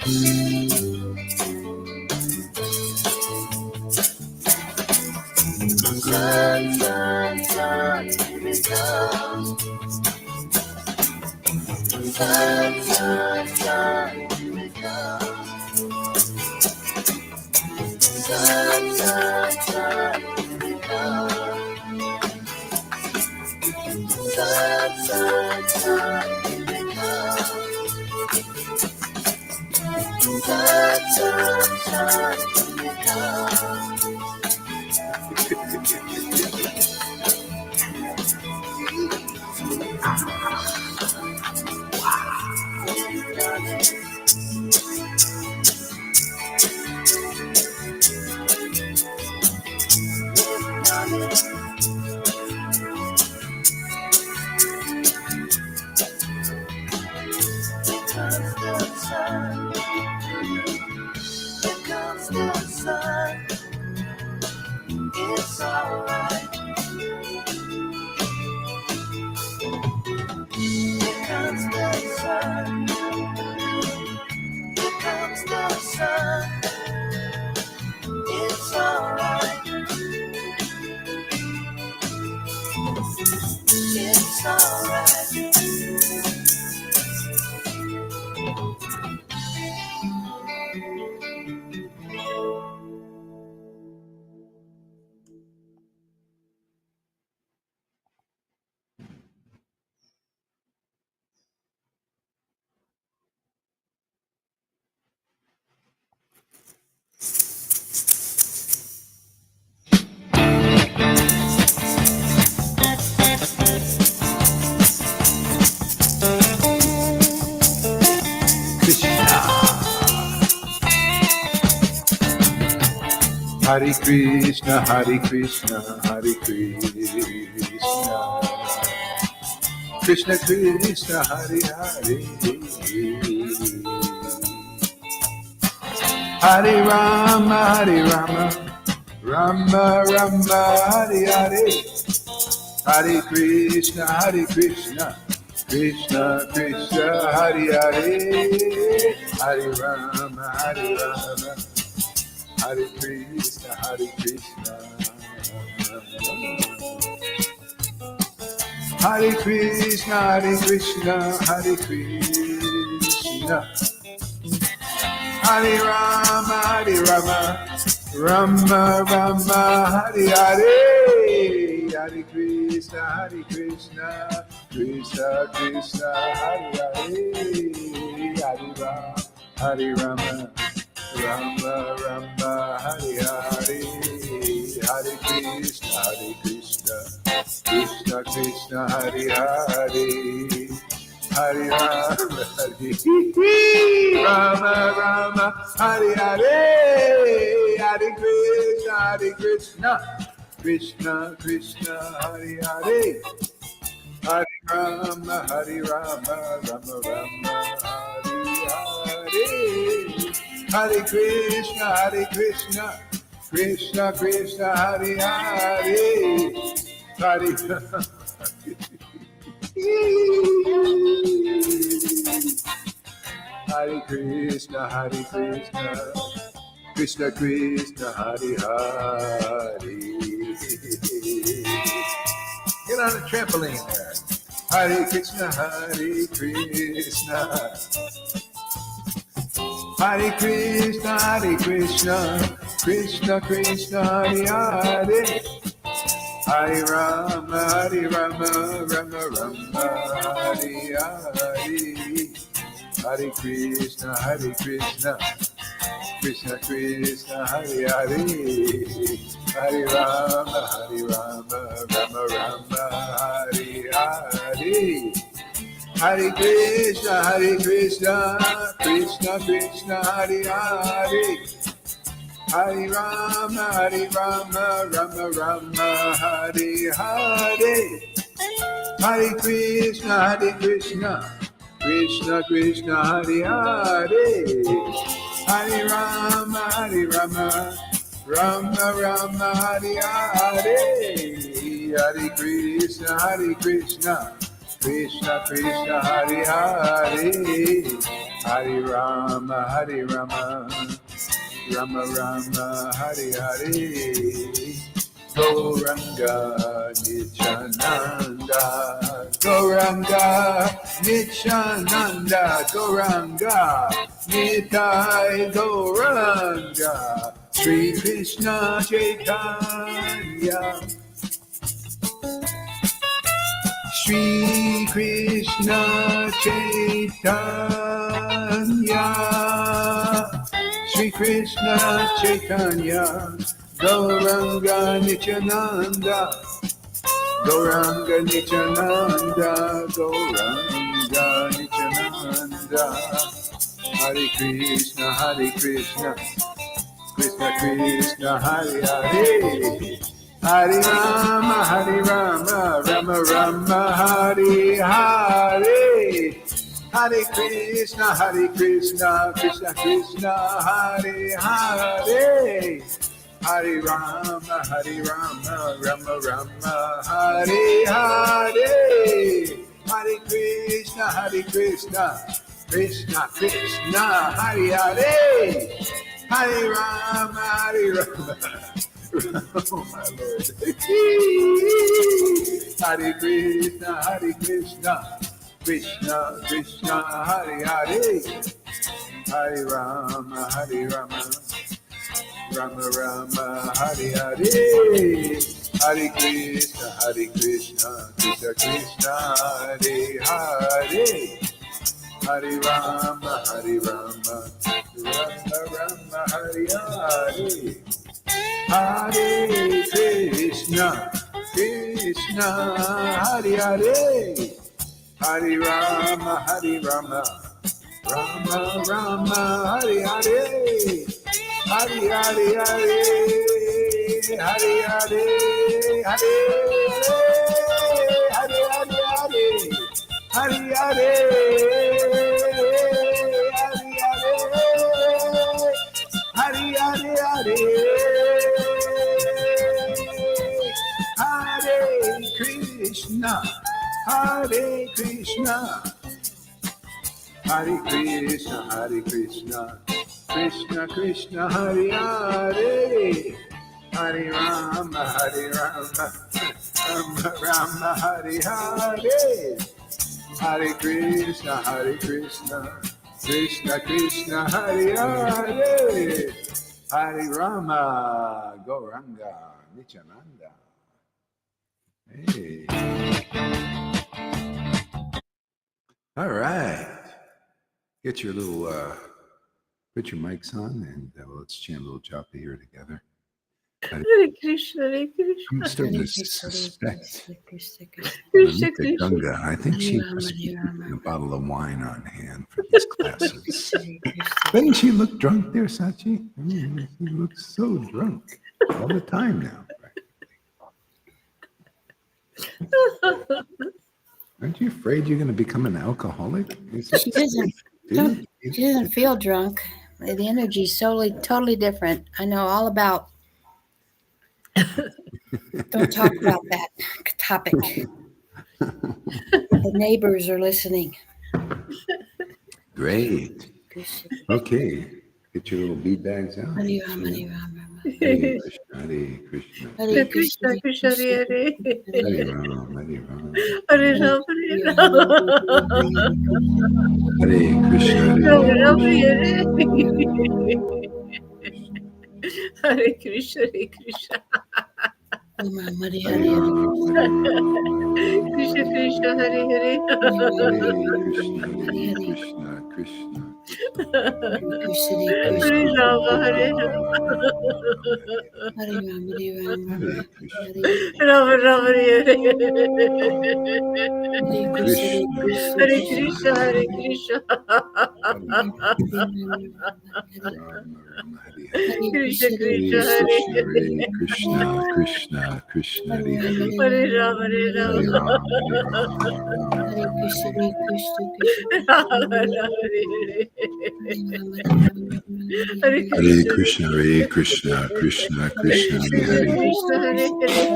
Sun, sun, sun, here we come. Sun, sun, sun, here we come. Sun, sun, sun, here we come. Sun, sun, sun, here we come. Sun, sun, sun, here we come. It's alright. Here comes the sun. Here comes the sun. It's alright. It's alright. Hare Krishna, Hare Krishna, Hare Krishna, Krishna Krishna, Hare Hare, Hare Rama, Hare Rama, Rama Rama, Hare Hare, Hare Krishna, Krishna Krishna, Hare Hare, Hare Rama, Hare Rama, Hare Krishna, Hare Krishna, Hare Krishna, Hare Krishna, Hare Krishna, Hare Rama, Hare Rama, Rama Rama, Hare Hare, Hare Krishna, Krishna Krishna, Hare Hare, Hare Rama, Hare Rama, Rama Rama, Hare Hare, Hare Krishna, Krishna Krishna, Hare Hare, Hare Rama, Rama Rama, Hare Hare, Hare Krishna, Krishna Krishna, Hare Hare, Hare Rama, Rama Rama, Hare Hare, Hare Krishna, Krishna Krishna, Hare Hare, Hare Rama, Hare Krishna, Krishna Krishna, Hare Hare. Get on the trampoline there. Hare Krishna, Hare Krishna, Krishna Krishna, Hare Hare, Hare Rama, Rama Rama, Hare Hare, Hare Krishna, Krishna Krishna, Hare Hare, Hare Rama, Rama Rama, Hare Hare, Hare Krishna, Krishna Krishna, Hare Hare, Hare Rama, Rama Rama, Hare Hare, Hare Krishna, Krishna Krishna, Hare Hare, Hare Rama, Rama Rama, Hare Hare, Hare Krishna, Krishna Krishna, Hare Hare, Hare Rama, Hare Rama, Rama Rama, Hare Hare. Gauranga Nityananda, Gauranga Nityananda, Gauranga Nitai Gauranga, Sri Krishna Chaitanya, Sri Krishna Chaitanya, Sri Krishna Chaitanya, Gauranga Nityananda, Gauranga Nityananda, Gauranga Nityananda. Hare Krishna, Krishna Krishna, Hare Hare. Hare Rama, Rama Rama, Hare Hare. Hare Krishna, Krishna Krishna, Hare Hare. Hare Rama, Rama Rama, Hare Hare. Hare Krishna, Krishna Krishna, Hare Hare. Hare Rama, oh my Lord. Hare Krishna, Krishna Krishna, Hare Hare. Hare Rama, Rama Rama, Hare Hare. Hare Krishna, Krishna Krishna, Hare Hare. Hare Rama, Rama Rama, Hare Hare. Hare Krishna, Krishna Hare Hare. Hare Rama, Rama Rama, Hare Hare. Hare Hare Hare, Hare Hare, Hare Hare, Hare Hare, Hare Hare, Hare Hare, Hare Hare, Hare Krishna, Hare Krishna, Hare Krishna, Hare Krishna, Krishna Krishna, Hare Hare. Hare Rama, Rama Rama, Hare Hare. Hare Krishna, Krishna Krishna, Hare Hare. Hare Rama, Gauranga Nityananda. Hey. All right. Get your little, put your mics on, and let's chant a little japa here together. Hare Krishna, Hare Krishna. I'm starting to suspect Krishna Ganga. I think she must be keeping a bottle of wine on hand for these classes. Doesn't she look drunk there, Sachi? She looks so drunk all the time now. Aren't you afraid you're going to become an alcoholic? She doesn't feel drunk. The energy is totally different. I know all about. Don't talk about that topic. The neighbors are listening. Great. Okay. Get your little bead bags out. Hare Rama, Hare Rama. Hare Krishna, Hare Krishna. Hare Krishna, Krishna Hare Hare. Hare Rama, Hare Rama. Hare Rama, Hare Rama. Hare Krishna, Hare Rama, Hare Hare Krishna, Hare Krishna. Hare Hare Hare. Krishna Krishna, Hare Hare. Krishna, Krishna. Hare Rama, Hare Rama. Hare Rama, Hare Rama. Rama Rama, Hare Hare. Hare Krishna, Hare Krishna. Krishna Krishna, Hare Krishna, Krishna, Krishna, Hare Hare Rama, Hare Hare Rama. Rama, Hare Krishna, Hare Krishna, Rama Rama, Hare Hare. Hare Krishna, Hare Krishna, Krishna Krishna, Hare Hare. Krishna, Hare Hare.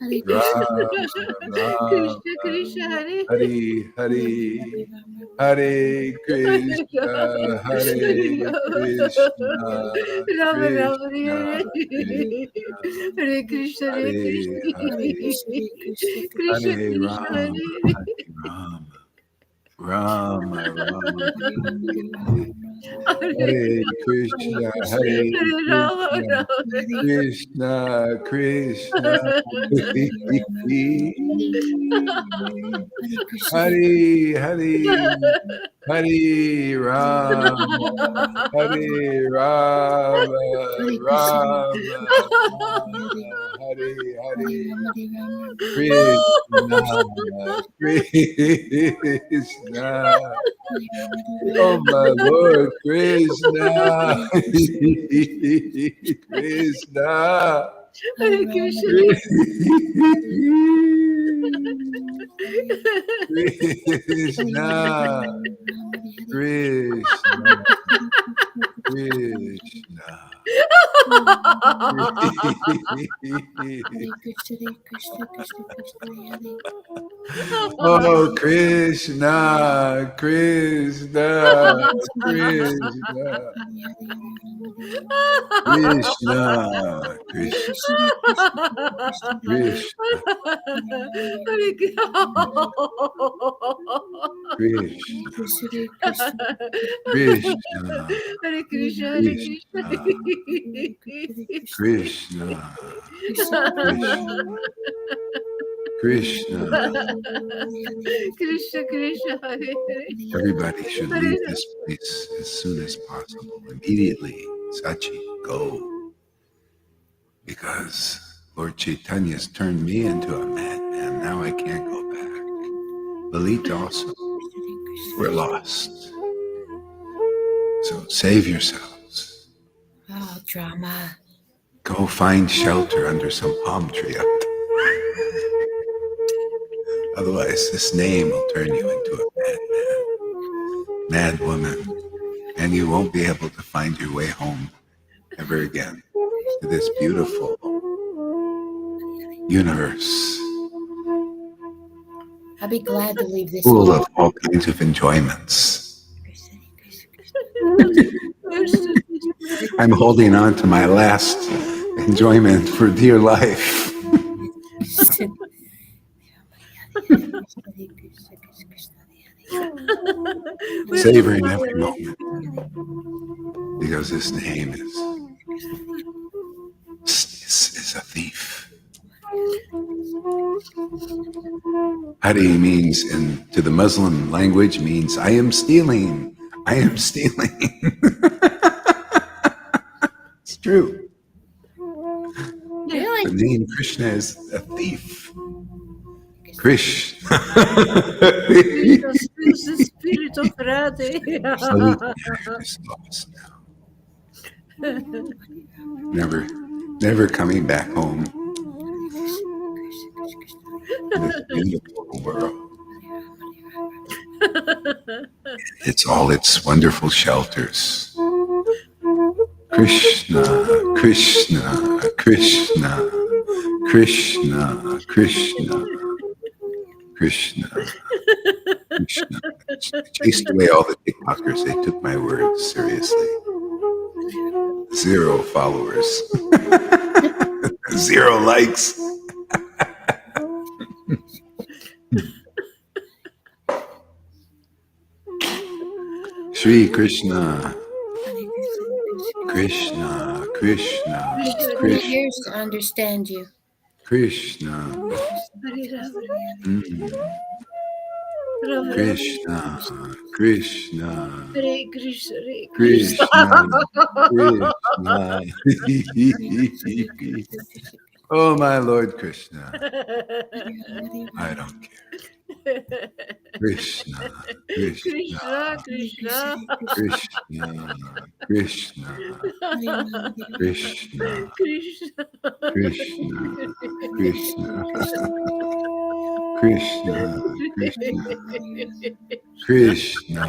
Krishna Krishna Hare Hare Hare Hare Krishna Hare Krishna Rama Rama Krishna Krishna Hare Krishna Hare Hare Krishna Hare Krishna Hare Krishna Rama Hare Hare Rama Rama Hare Krishna Hare Hare Rama Krishna Rama Krishna Krishna Hare Hare Hare Rama Hare Rama Rama Rama Hare Hare Krishna Krishna Oh my Lord Krishna Krishna Hare Krishna Krishna Krishna Krishna Oh Krishna Krishna Krishna Krishna Krishna Krishna Hare Krishna Hare Krishna Hare Krishna Krishna Krishna Krishna Krishna Hare Hare Everybody should Hare leave Rama. this place as soon as possible. Immediately, Sachi, go. Because Lord Chaitanya's turned me into a madman. Now I can't go back. Lalita also. We're lost. So save yourselves. Oh, drama. Go find shelter under some palm tree up there. Otherwise, this name will turn you into a madman, mad woman, and you won't be able to find your way home ever again to this beautiful universe I'll be glad to leave this full alone. of all kinds of enjoyments. I'm holding on to my last enjoyment for dear life. Savoring every moment. Because this name is a thief. Hari means, to the Muslim language, means I am stealing. I am stealing. It's true. Really? The name Krishna is a thief. Krishna. Krishna steals the spirit of Radhe. Is lost now. Never coming back home to this beautiful world. It's all its wonderful shelters. Krishna, Krishna, Krishna, Krishna, Krishna, Krishna, Krishna. Chased away all the TikTokers. They took my words seriously. 0 followers. 0 likes. Shri Krishna. Krishna, Krishna, It took me Krishna, years to understand you. Krishna, Rama, Krishna, Krishna, Hare Krishna, Hare Krishna, Krishna. Oh, my Lord Krishna, I don't care. Krishna, Krishna, Krishna, Krishna, Krishna, Krishna, Krishna, Krishna, Krishna, Krishna, Krishna, Krishna,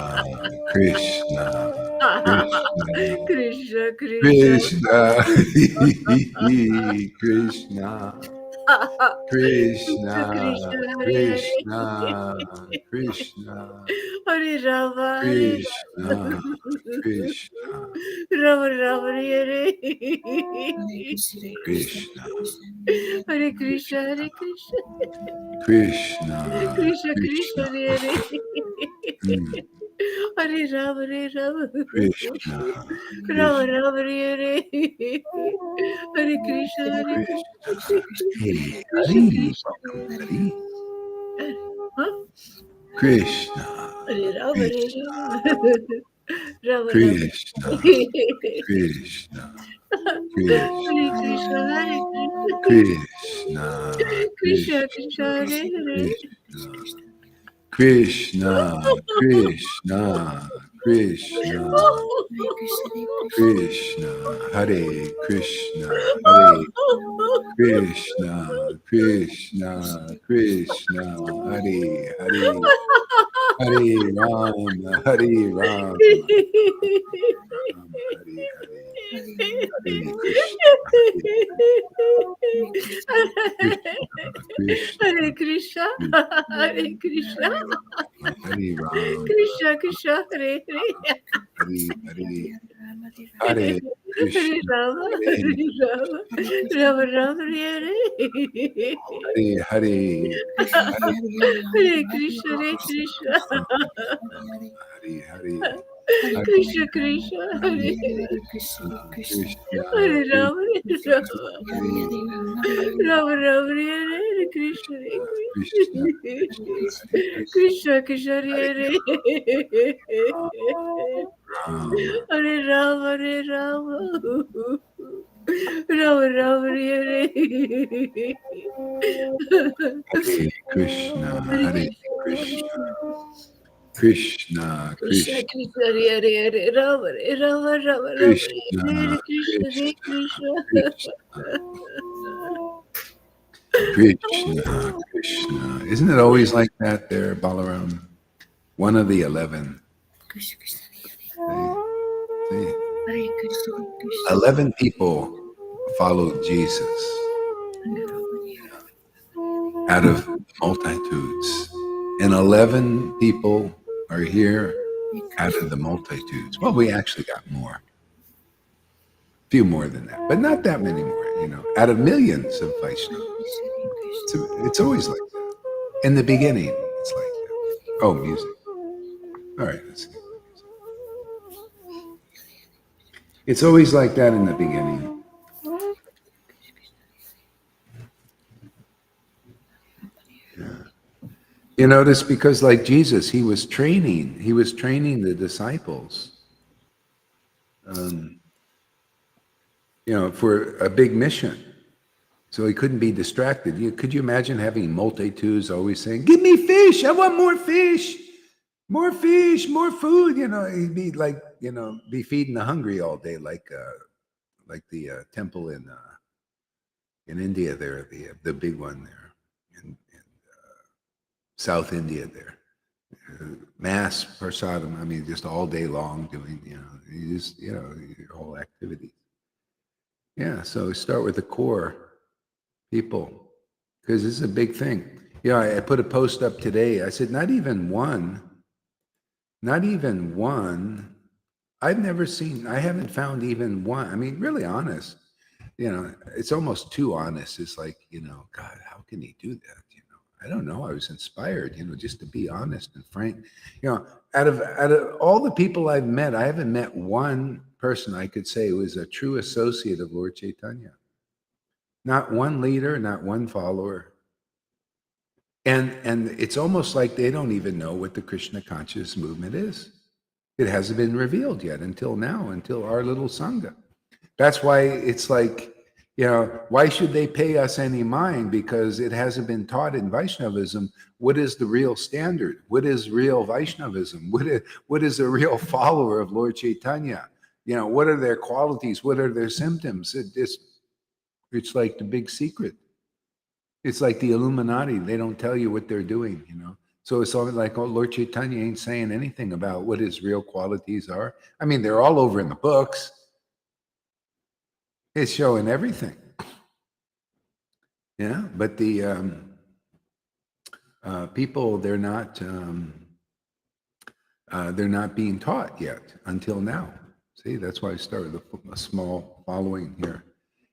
Krishna, Krishna, Krishna, Krishna, Krishna, Krishna, Krishna, Hare Krishna, Krishna, Hare Rama, Hare Krishna, Krishna, Rama, Rama, Hare Krishna, Hare Krishna, Hare Krishna, Krishna, Krishna, Krishna, Krishna, Hare mm, Hare Rama, Krishna, Rama, Krishna, Rama, Hare Hare Krishna, Hare Krishna. Hey, Krishna, Hari, Krishna, welcome, Hari. huh? Krishna, Hare Rama, Hare Krishna, Rama, Rama. Krishna, Krishna, Krishna, Hare Krishna, Hare Krishna, Krishna, Krishna, Krishna, Krishna, Hare Hare. Krishna, Krishna, Krishna, Krishna, Hare Krishna, Hare Krishna, Krishna, Krishna, Hare Hare, Hare Rama, Hare Rama, Rama, Hare Hare, Hare Krishna, Hare Krishna, Krishna, Hare Krishna, Hare Rama, Krishna Krishna, Hare Hare, Hare Hare, Hare Hare Krishna, Rama, Hare Hare Rama, Rama Rama, Hare Hare Hare, Hare Krishna, Hare Krishna, Hare Hare, Krishna Krishna, Hare Krishna, Hare Rama, Hare Hare Rama, Rama Rama, Hare Krishna, Hare Krishna, Krishna Krishna, Hare Rama, Hare Rama, Hare Rama, Rama Rama, Hare Hare Krishna, Hare Krishna, Krishna, Krishna Krishna, Krishna, Hare Hare, Rama Rama, Rama Rama, Krishna, Hare Krishna, Hare Krishna, Krishna. Krishna, Krishna. Isn't it always like that there, Balaram? One of the 11. See, 11 people followed Jesus out of multitudes. And 11 people are here out of the multitudes. Well, we actually got more. A few more than that, but not that many more, out of millions of Vaishnavas. It's always like that. In the beginning, it's like that. Oh, music. All right, let's see. It's always like that in the beginning. Yeah. You notice, because like Jesus, he was training the disciples, for a big mission. So he couldn't be distracted. Could you imagine having multitudes always saying, "Give me fish! I want more fish! More fish! More food!" He'd be like, be feeding the hungry all day, like the temple in India there, the big one there in South India there. Mass prasadam. I mean, just all day long doing, your whole activity. Yeah. So start with the core people, because this is a big thing. I put a post up today. I said, not even one. I haven't found even one. I mean, really honest. It's almost too honest. It's like, God, how can he do that? I don't know. I was inspired, just to be honest and frank. Out of all the people I've met, I haven't met one person I could say was a true associate of Lord Caitanya. Not one leader, not one follower. And it's almost like they don't even know what the Krishna conscious movement is. It hasn't been revealed yet until now, until our little Sangha. That's why it's like, why should they pay us any mind? Because it hasn't been taught in Vaishnavism. What is the real standard? What is real Vaishnavism? What is a real follower of Lord Caitanya? What are their qualities? What are their symptoms? It's like the big secret. It's like the Illuminati. They don't tell you what they're doing, So it's all like, oh, Lord Caitanya ain't saying anything about what his real qualities are. I mean, they're all over in the books. It's showing everything. Yeah, but the people, they're not being taught yet until now. See, that's why I started a small following here.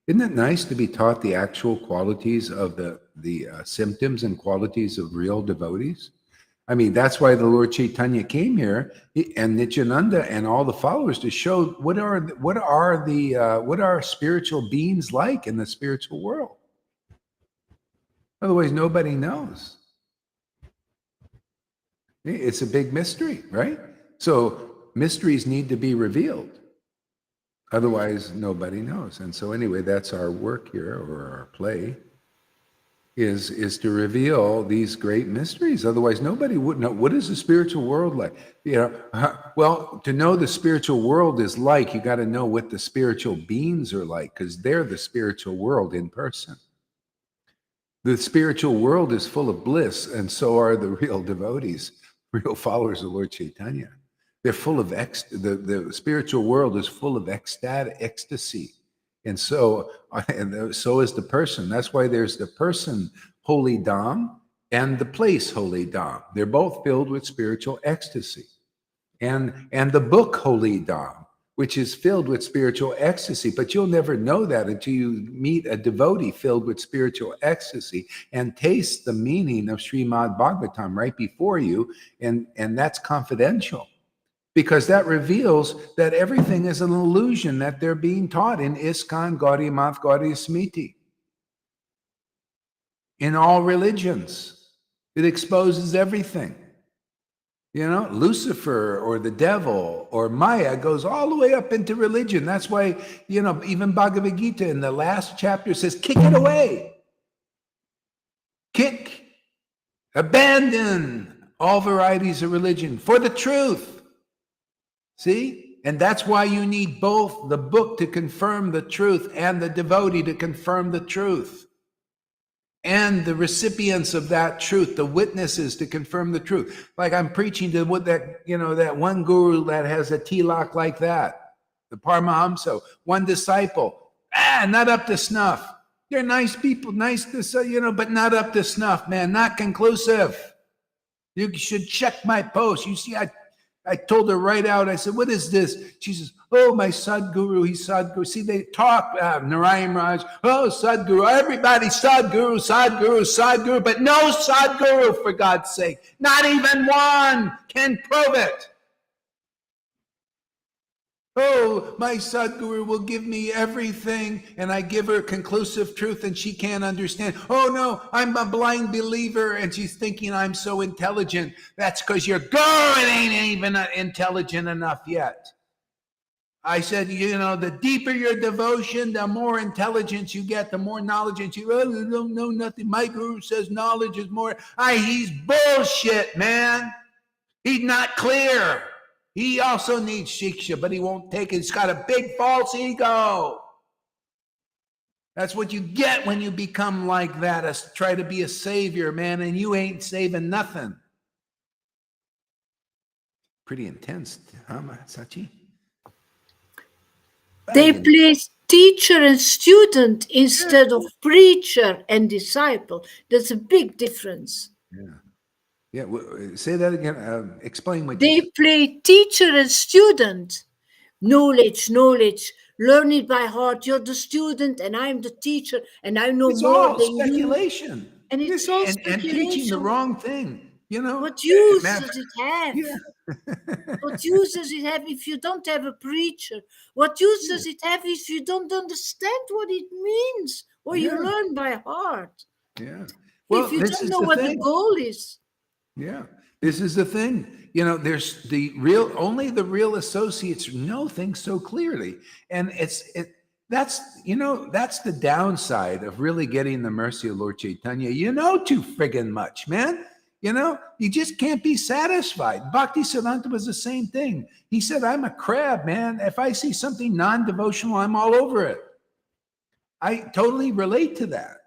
Isn't it nice to be taught the actual qualities of the symptoms and qualities of real devotees? I mean, that's why the Lord Caitanya came here, and Nityananda and all the followers, to show what are spiritual beings like in the spiritual world. Otherwise, nobody knows. It's a big mystery, right? So mysteries need to be revealed. Otherwise, nobody knows. And so anyway, that's our work here, or our play, is to reveal these great mysteries. Otherwise, nobody would know. What is the spiritual world like? Well, to know the spiritual world is like, you got to know what the spiritual beings are like, because they're the spiritual world in person. The spiritual world is full of bliss, and so are the real devotees, real followers of Lord Caitanya. They're full of the spiritual world is full of ecstasy. And so is the person. That's why there's the person, Holy Dham, and the place, Holy Dham. They're both filled with spiritual ecstasy. And the book, Holy Dham, which is filled with spiritual ecstasy. But you'll never know that until you meet a devotee filled with spiritual ecstasy and taste the meaning of Srimad Bhagavatam right before you. And that's confidential, because that reveals that everything is an illusion that they're being taught in ISKCON, Gaudiya Math, Gaudiya Smriti. In all religions, it exposes everything. Lucifer or the devil or Maya goes all the way up into religion. That's why, even Bhagavad Gita in the last chapter says, kick it away. Kick, abandon all varieties of religion for the truth. See? And that's why you need both the book to confirm the truth and the devotee to confirm the truth. And the recipients of that truth, the witnesses to confirm the truth. Like I'm preaching to that one guru that has a tilak like that, the Paramahamsa, one disciple, not up to snuff. They're nice people, nice to but not up to snuff, man, not conclusive. You should check my post. You see, I told her right out, I said, what is this? She says, oh, my Sadguru, he's Sadguru. See, they talk, Narayan Raj, oh, Sadguru, everybody Sadguru, Sadguru, Sadguru, but no Sadguru, for God's sake. Not even one can prove it. Oh, my Sadguru will give me everything, and I give her conclusive truth, and she can't understand. Oh, no, I'm a blind believer, and she's thinking I'm so intelligent. That's because your guru ain't even intelligent enough yet. I said, the deeper your devotion, the more intelligence you get, the more knowledge you don't know nothing. My guru says knowledge is more. He's bullshit, man. He's not clear. He also needs shiksha, but he won't take it. He's got a big false ego. That's what you get when you become like that, try to be a savior, man, and you ain't saving nothing. Pretty intense, huh, Sachi? They place teacher and student instead of preacher and disciple. There's a big difference. Yeah. Say that again. Explain what they play teacher and student. Knowledge. Learn it by heart. You're the student and I'm the teacher and I know it's more all than speculation. You. And it's all speculation. And teaching the wrong thing. What use does it have? Yeah. What use does it have if you don't have a preacher? What use does it have if you don't understand what it means or you learn by heart? Yeah. Well, if you don't know what the goal is. Yeah. This is the thing. There's only the real associates know things so clearly. And that's the downside of really getting the mercy of Lord Caitanya. You know too friggin' much, man. You just can't be satisfied. Bhaktisiddhanta was the same thing. He said, I'm a crab, man. If I see something non-devotional, I'm all over it. I totally relate to that.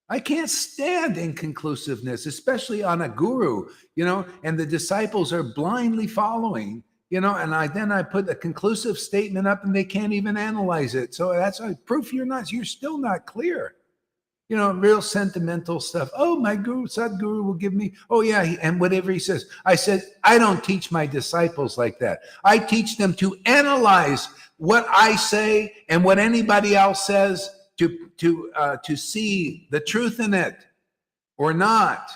I can't stand inconclusiveness, especially on a guru, and the disciples are blindly following, and I put a conclusive statement up and they can't even analyze it. So that's proof you're still not clear. real sentimental stuff. Oh, my guru, Sadhguru will give me, oh yeah, and whatever he says. I said, I don't teach my disciples like that. I teach them to analyze what I say and what anybody else says to see the truth in it or not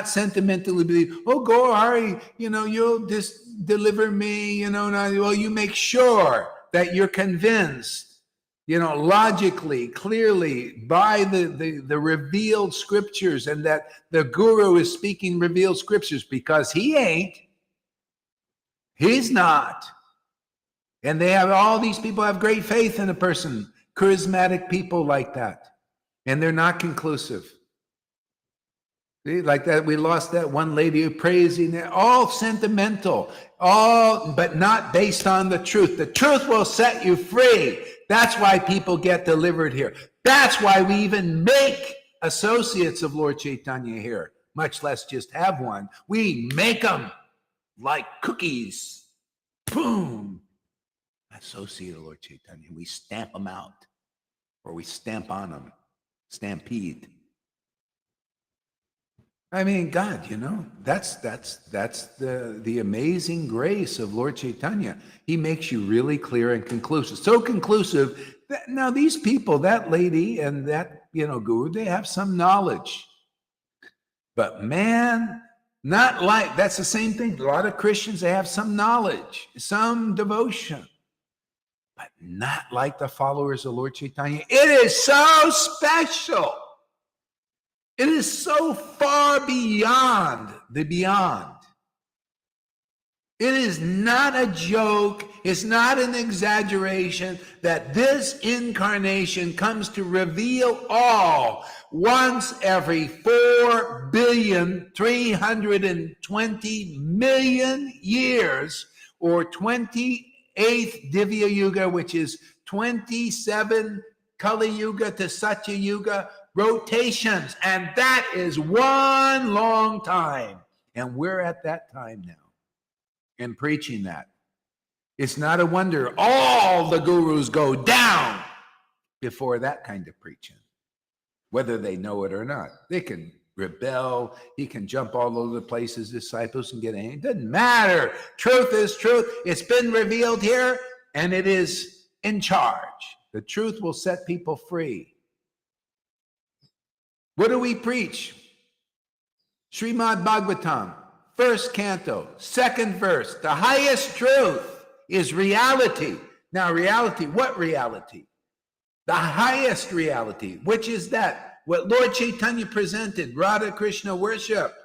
sentimentally believe, oh, go, Hari, you'll just deliver me, well, you make sure that you're convinced, logically, clearly, by the revealed scriptures, and that the guru is speaking revealed scriptures, because he's not. And all these people have great faith in a person, charismatic people like that, and they're not conclusive. See, like that, we lost that one lady who praising it, all sentimental, but not based on the truth. The truth will set you free. That's why people get delivered here. That's why we even make associates of Lord Caitanya here, much less just have one. We make them like cookies. Boom. Associate of Lord Caitanya. We stamp them out, or we stamp on them. Stampede. I mean, God, that's the amazing grace of Lord Caitanya. He makes you really clear and conclusive. So conclusive that now these people, that lady and that, guru, they have some knowledge. But man, not like, that's the same thing. A lot of Christians, they have some knowledge, some devotion, but not like the followers of Lord Caitanya. It is so special. It is so far beyond the beyond. It is not a joke. It's not an exaggeration that this incarnation comes to reveal all once every 4,320,000,000 years, or 28th Divya Yuga, which is 27 Kali Yuga to Satya Yuga rotations, and that is one long time, and we're at that time now and preaching that. It's not a wonder all the gurus go down before that kind of preaching, whether they know it or not. They can rebel, he can jump all over the place, his disciples can get angry. It doesn't matter. Truth is truth. It's been revealed here, and it is in charge. The truth will set people free. What do we preach? Srimad Bhagavatam, first canto, second verse. The highest truth is reality. Now, reality, what reality? The highest reality. Which is that? What Lord Caitanya presented, Radha Krishna worship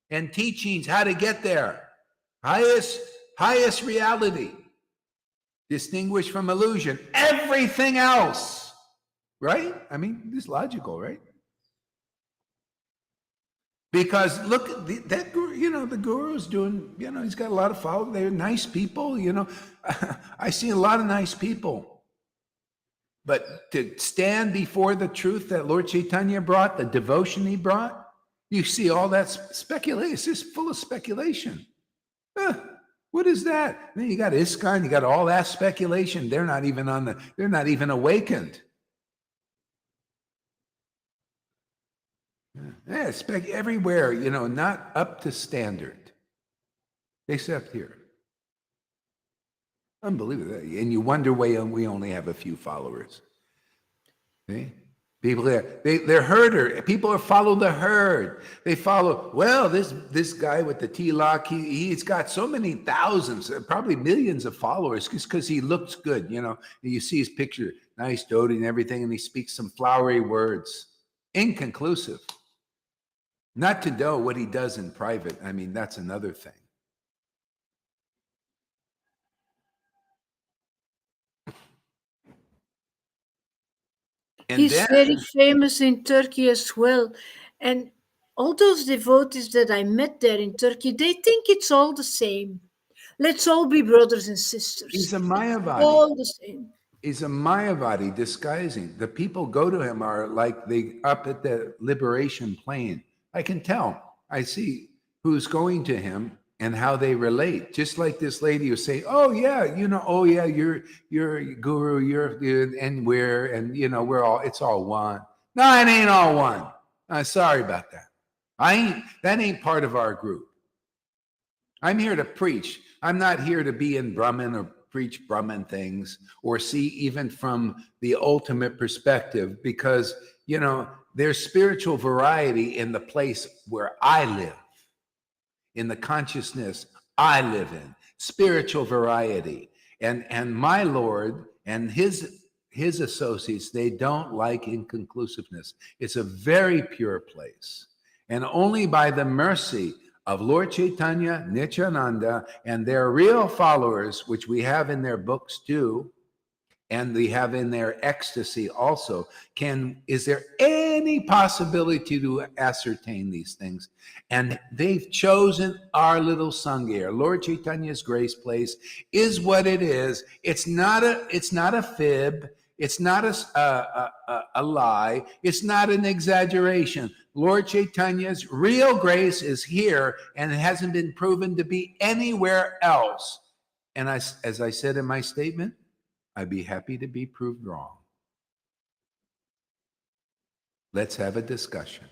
and teachings, how to get there. Highest reality. Distinguished from illusion. Everything else. Right? I mean, this is logical, right? Because look, that guru, the guru's doing, he's got a lot of followers. They're nice people, I see a lot of nice people. But to stand before the truth that Lord Caitanya brought, the devotion he brought, you see all that speculation. It's just full of speculation. What is that? And then you got ISKCON, you got all that speculation. They're not even awakened. Yeah, everywhere, not up to standard, except here. Unbelievable. And you wonder why we only have a few followers. See? People, they're herder. People follow the herd. They follow, well, this guy with the tilak, he's got so many thousands, probably millions of followers, just because he looks good, You see his picture, nice dhoti and everything, and he speaks some flowery words. Inconclusive. Not to know what he does in private. I mean, that's another thing. And he's very famous in Turkey as well. And all those devotees that I met there in Turkey, they think it's all the same. Let's all be brothers and sisters. He's a Mayavadi. All the same. He's a Mayavadi disguising. The people go to him are like they up at the liberation plane. I can tell. I see who's going to him and how they relate. Just like this lady who say, "Oh yeah, you're guru, and we're all. It's all one." No, it ain't all one. Sorry about that. That ain't part of our group. I'm here to preach. I'm not here to be in Brahman or preach Brahman things or see even from the ultimate perspective, because, you know, there's spiritual variety in the place where I live, in the consciousness I live in, spiritual variety. And my Lord and his associates, they don't like inconclusiveness. It's a very pure place. And only by the mercy of Lord Caitanya, Nityananda, and their real followers, which we have in their books too, and we have in their ecstasy also, is there any possibility to ascertain these things? And they've chosen our little Sangha. Lord Chaitanya's grace place is what it is. It's not a fib. It's not a lie. It's not an exaggeration. Lord Chaitanya's real grace is here, and it hasn't been proven to be anywhere else. And as I said in my statement, I'd be happy to be proved wrong. Let's have a discussion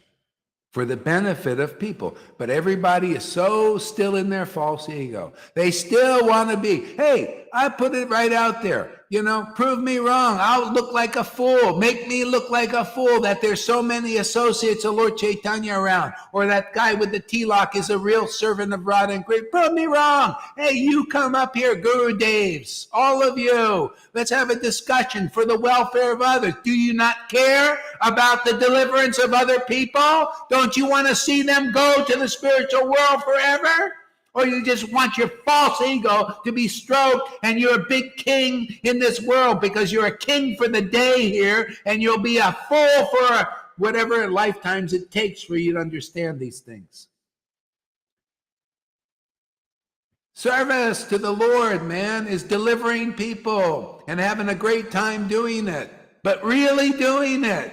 for the benefit of people. But everybody is so still in their false ego. They still want to be, hey, I put it right out there. You know, prove me wrong. I'll look like a fool. Make me look like a fool that there's so many associates of Lord Caitanya around, or that guy with the tilak is a real servant of Radha and Krishna. Prove me wrong. Hey, you come up here, Guru Devs, all of you. Let's have a discussion for the welfare of others. Do you not care about the deliverance of other people? Don't you want to see them go to the spiritual world forever? Or you just want your false ego to be stroked and you're a big king in this world because you're a king for the day here, and you'll be a fool for whatever lifetimes it takes for you to understand these things. Service to the Lord, man, is delivering people and having a great time doing it, but really doing it.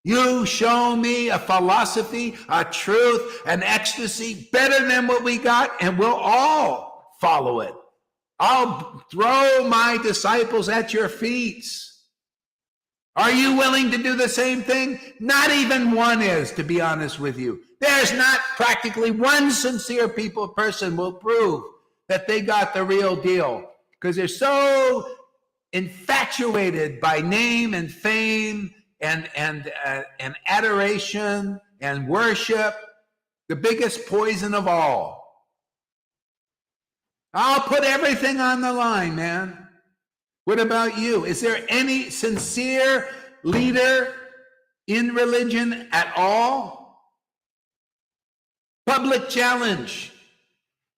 You show me a philosophy, a truth, an ecstasy better than what we got, and we'll all follow it. I'll throw my disciples at your feet. Are you willing to do the same thing? Not even one is, to be honest with you. There's not practically one sincere person will prove that they got the real deal, because they're so infatuated by name and fame and adoration and worship, the biggest poison of all. I'll put everything on the line, man. What about you? Is there any sincere leader in religion at all? Public challenge.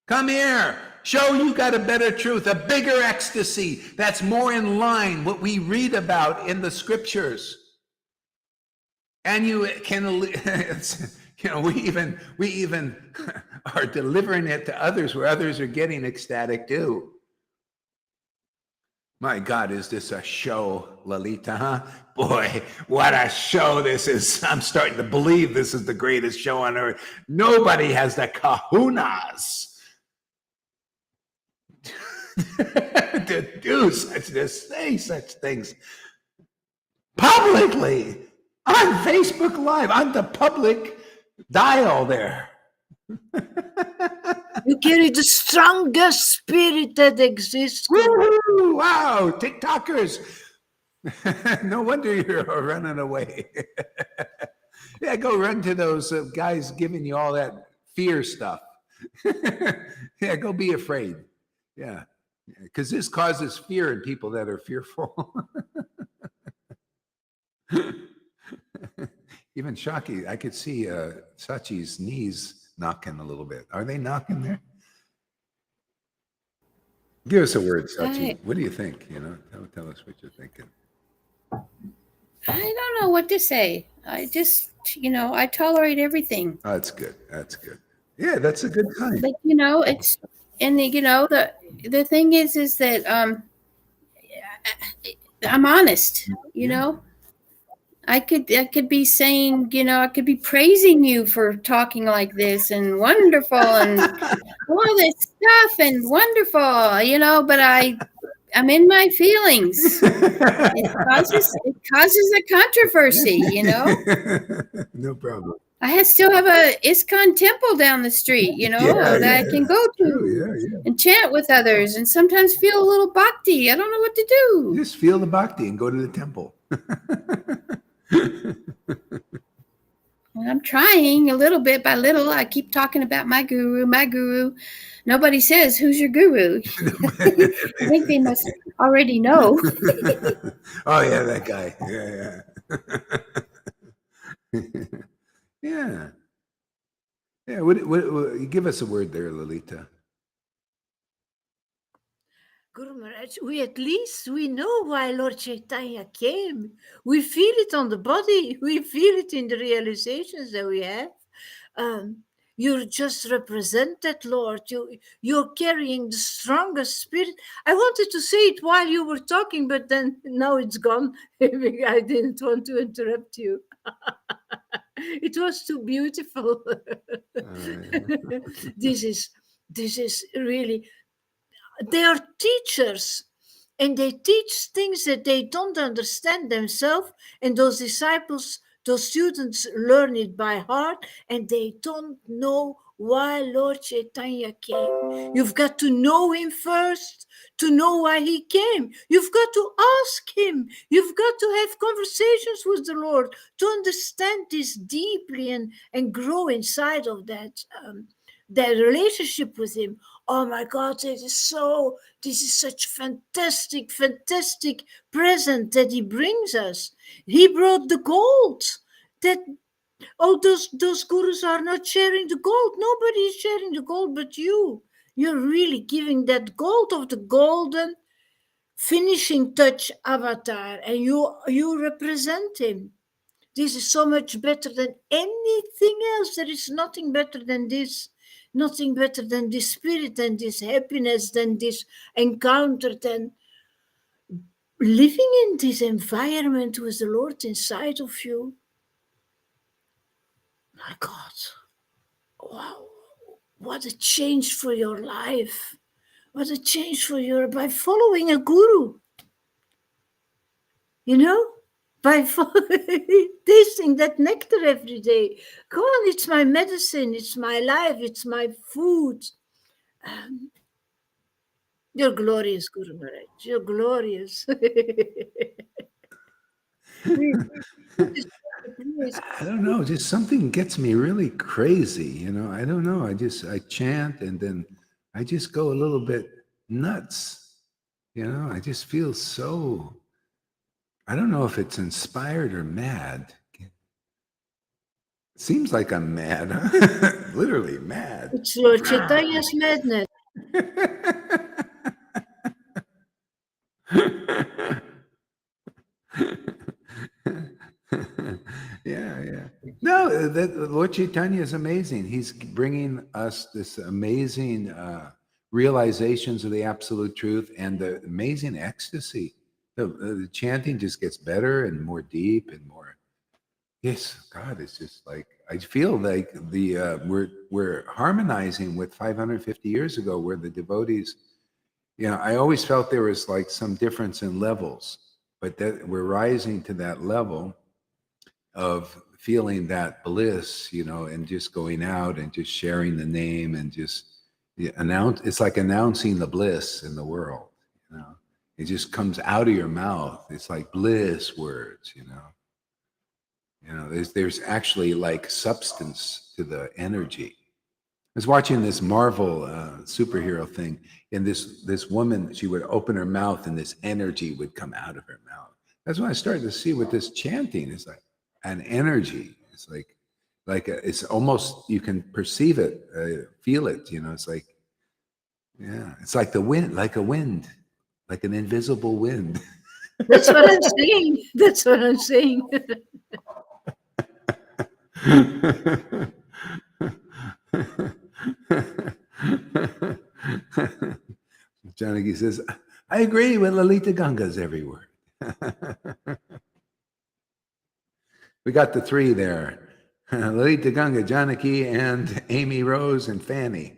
Come here. Show you got a better truth, a bigger ecstasy that's more in line what we read about in the scriptures. And you can, you know, we even are delivering it to others where others are getting ecstatic too. My God, is this a show, Lalita, huh? Boy, what a show this is. I'm starting to believe this is the greatest show on earth. Nobody has the kahunas to do such, to say such things publicly. On Facebook Live, on the public dial there. You carry the strongest spirit that exists. Woo-hoo! Wow, TikTokers. No wonder you're running away. Yeah, go run to those guys giving you all that fear stuff. Yeah, go be afraid. Yeah, because this causes fear in people that are fearful. Even Shaki, I could see Sachi's knees knocking a little bit. Are they knocking there? Give us a word, Sachi. What do you think? You know, tell us what you're thinking. I don't know what to say. I just, you know, I tolerate everything. Oh, that's good. That's good. Yeah, that's a good kind. But you know, it's, and you know, the thing is that I'm honest. You know. I could be saying, you know, I could be praising you for talking like this and wonderful and all this stuff and wonderful, you know, but I'm in my feelings. It causes a controversy, you know. No problem. I still have a ISKCON temple down the street, you know, that I can go to and chant with others and sometimes feel a little bhakti. I don't know what to do. Just feel the bhakti and go to the temple. And I'm trying a little bit by little. I keep talking about my guru, my guru. Nobody says, who's your guru? I think they must already know. Oh, yeah, that guy. Yeah. Yeah. What, give us a word there, Lalita. Guru Maharaj, we know why Lord Caitanya came. We feel it on the body. We feel it in the realizations that we have. You're just represented, Lord. You're carrying the strongest spirit. I wanted to say it while you were talking, but then now it's gone. I didn't want to interrupt you. It was too beautiful. This is really, they are teachers, and they teach things that they don't understand themselves, and those disciples, those students learn it by heart, and they don't know why Lord Caitanya came. You've got to know him first to know why he came. You've got to ask him. You've got to have conversations with the Lord to understand this deeply and grow inside of that relationship with him. Oh my God, this is such fantastic present that he brings us. He brought the gold that those gurus are not sharing the gold. Nobody is sharing the gold but you. You're really giving that gold of the golden finishing touch avatar, and you represent him. This is so much better than anything else. There is nothing better than this. Nothing better than this spirit, than this happiness, than this encounter, than living in this environment with the Lord inside of you. My God. Wow. What a change for your life. What a change for by following a guru. You know? By tasting that nectar every day. Come on, it's my medicine, it's my life, it's my food. You're glorious, Guru Maharaj. You're glorious. I don't know, just something gets me really crazy, you know. I don't know. I chant and then I just go a little bit nuts. You know, I just feel so, I don't know if it's inspired or mad. It seems like I'm mad, huh? Literally mad. It's Lord Chaitanya's madness. Yeah. No, Lord Caitanya is amazing. He's bringing us this amazing realizations of the absolute truth and the amazing ecstasy. The chanting just gets better and more deep and more. Yes, God, it's just like I feel like we're harmonizing with 550 years ago, where the devotees. You know, I always felt there was like some difference in levels, but that we're rising to that level of feeling that bliss, you know, and just going out and just sharing the name and just announce. It's like announcing the bliss in the world, you know. It just comes out of your mouth. It's like bliss words, you know. You know, there's actually like substance to the energy. I was watching this Marvel superhero thing, and this woman, she would open her mouth and this energy would come out of her mouth. That's when I started to see what this chanting is like. An energy. It's it's almost, you can perceive it, feel it. You know, it's like, yeah, it's like the wind, like a wind, like an invisible wind. That's what I'm saying. That's what I'm saying. Janaki says, I agree with Lalita Ganga's every word. We got the three there. Lalita Ganga, Janaki, and Amy Rose and Fanny.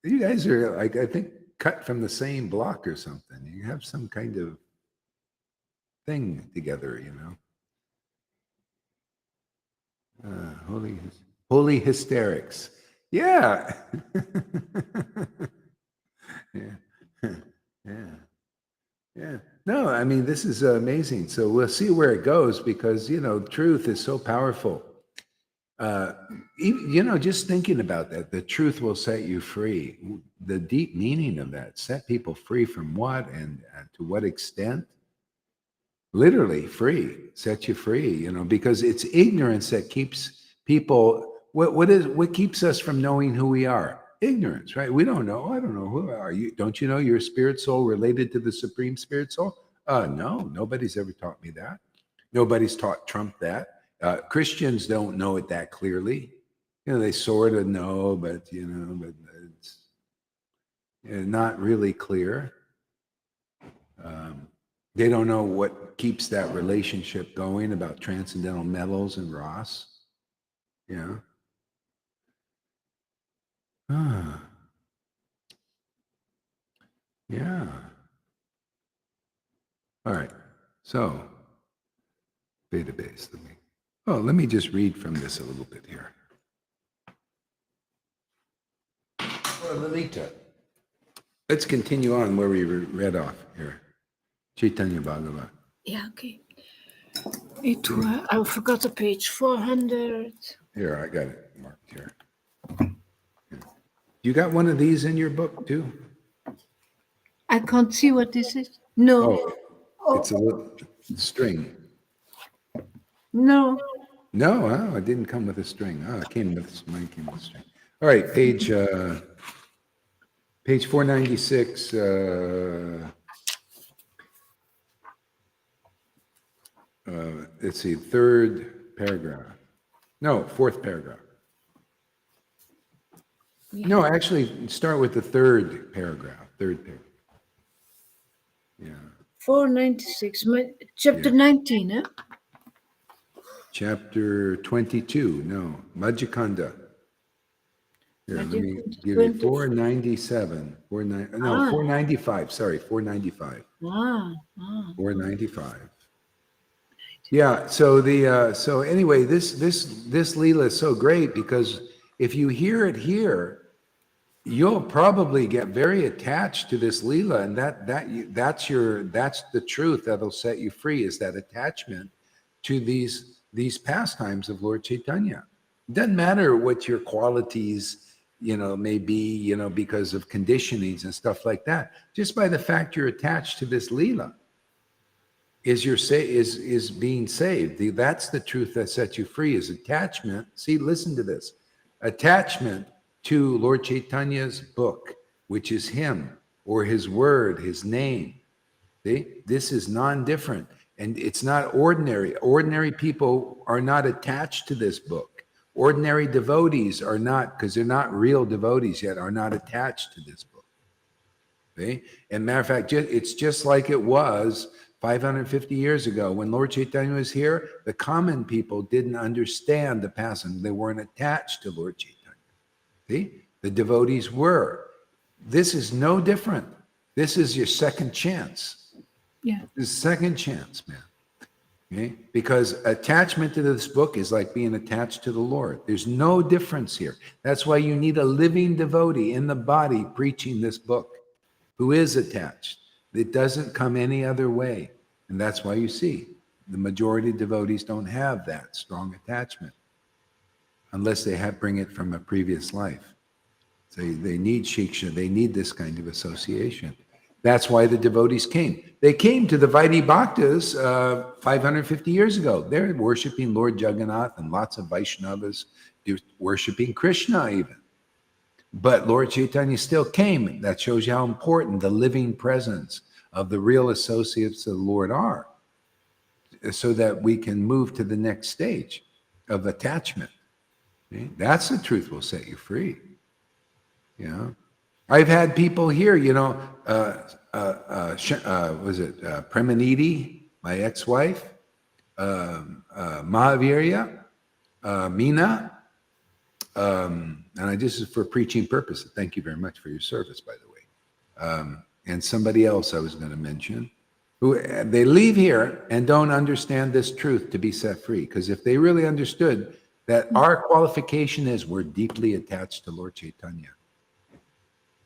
You guys are like, I think cut from the same block or something. You have some kind of thing together, you know. Holy hysterics. Yeah. Yeah. Yeah. No, I mean, this is amazing. So we'll see where it goes because, you know, truth is so powerful. You know, just thinking about that, the truth will set you free. The deep meaning of that, set people free from what and to what extent? Literally free, set you free, you know, because it's ignorance that keeps people, what keeps us from knowing who we are? Ignorance, right? We don't know. I don't know who are you. Don't you know your spirit soul related to the supreme spirit soul? No, nobody's ever taught me that. Nobody's taught Trump that. Christians don't know it that clearly. You know, they sort of know, but you know, but it's not really clear. They don't know what keeps that relationship going about transcendental metals and Ross. Yeah. Yeah. All right. So, database. Let me just read from this a little bit here. Lalita. Let's continue on where we read off here. Chaitanya Bhagavat. Yeah, okay. I forgot the page 400. Here, I got it marked here. You got one of these in your book too? I can't see what this is. No. It's a little string. No. No, it didn't come with a string. It came with mine came with a string. All right, page 496. Let's see, third paragraph. No, fourth paragraph. Yeah. No, actually, start with the third paragraph. Third paragraph. Yeah. 496. Chapter 19, huh? Chapter 22. No, Majjhikanda. Here, let me give you 497. 495. Sorry, 495. 495. Yeah. So so anyway, this Leela is so great because if you hear it here, you'll probably get very attached to this Leela, and that's the truth that'll set you free, is that attachment to these pastimes of Lord Caitanya. It doesn't matter what your qualities, you know, may be, you know, because of conditionings and stuff like that. Just by the fact you're attached to this Leela is being saved. That's the truth that sets you free, is attachment. See, listen to this. Attachment to Lord Caitanya's book, which is him, or his word, his name. See? This is non-different, and it's not ordinary. Ordinary people are not attached to this book. Ordinary devotees are not, because they're not real devotees yet, are not attached to this book. See? And matter of fact, it's just like it was 550 years ago when Lord Caitanya was here. The common people didn't understand the passage. They weren't attached to Lord Caitanya. See? The devotees were. This is no different. This is your second chance. Yeah. This is second chance, man. Okay? Because attachment to this book is like being attached to the Lord. There's no difference here. That's why you need a living devotee in the body preaching this book who is attached. It doesn't come any other way. And that's why you see the majority of devotees don't have that strong attachment unless they bring it from a previous life. So they need shiksha. They need this kind of association. That's why the devotees came. They came to the Vaidhi Bhaktas 550 years ago. They're worshiping Lord Jagannath, and lots of Vaishnavas worshiping Krishna even. But Lord Caitanya still came. That shows you how important the living presence of the real associates of the Lord are, so that we can move to the next stage of attachment. Okay? That's the truth will set you free. You know, I've had people here, you know, was it Premanidi, my ex-wife, Mahavirya, Meena, and this is for preaching purposes. Thank you very much for your service, by the way. and somebody else I was going to mention, who they leave here and don't understand this truth to be set free. Because if they really understood that our qualification is we're deeply attached to Lord Caitanya.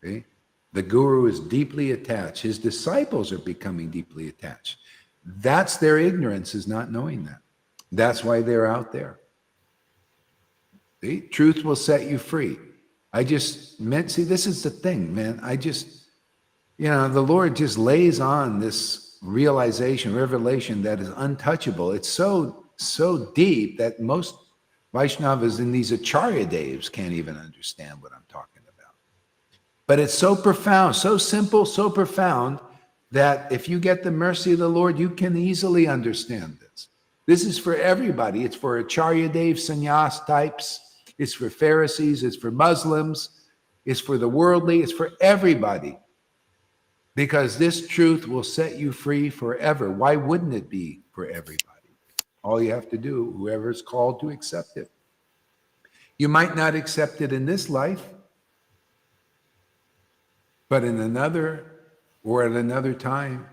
Okay? The guru is deeply attached. His disciples are becoming deeply attached. That's their ignorance, is not knowing that. That's why they're out there. See? Truth will set you free. I just meant, see, this is the thing, man. The Lord just lays on this realization, revelation that is untouchable. It's so deep that most Vaishnavas in these Acharya Devs can't even understand what I'm talking about. But it's so profound, so simple, so profound that if you get the mercy of the Lord, you can easily understand this. This is for everybody. It's for Acharya Dev, sannyas types. It's for Pharisees. It's for Muslims. It's for the worldly. It's for everybody. Because this truth will set you free forever. Why wouldn't it be for everybody? All you have to do, whoever is called to accept it. You might not accept it in this life, but in another or at another time.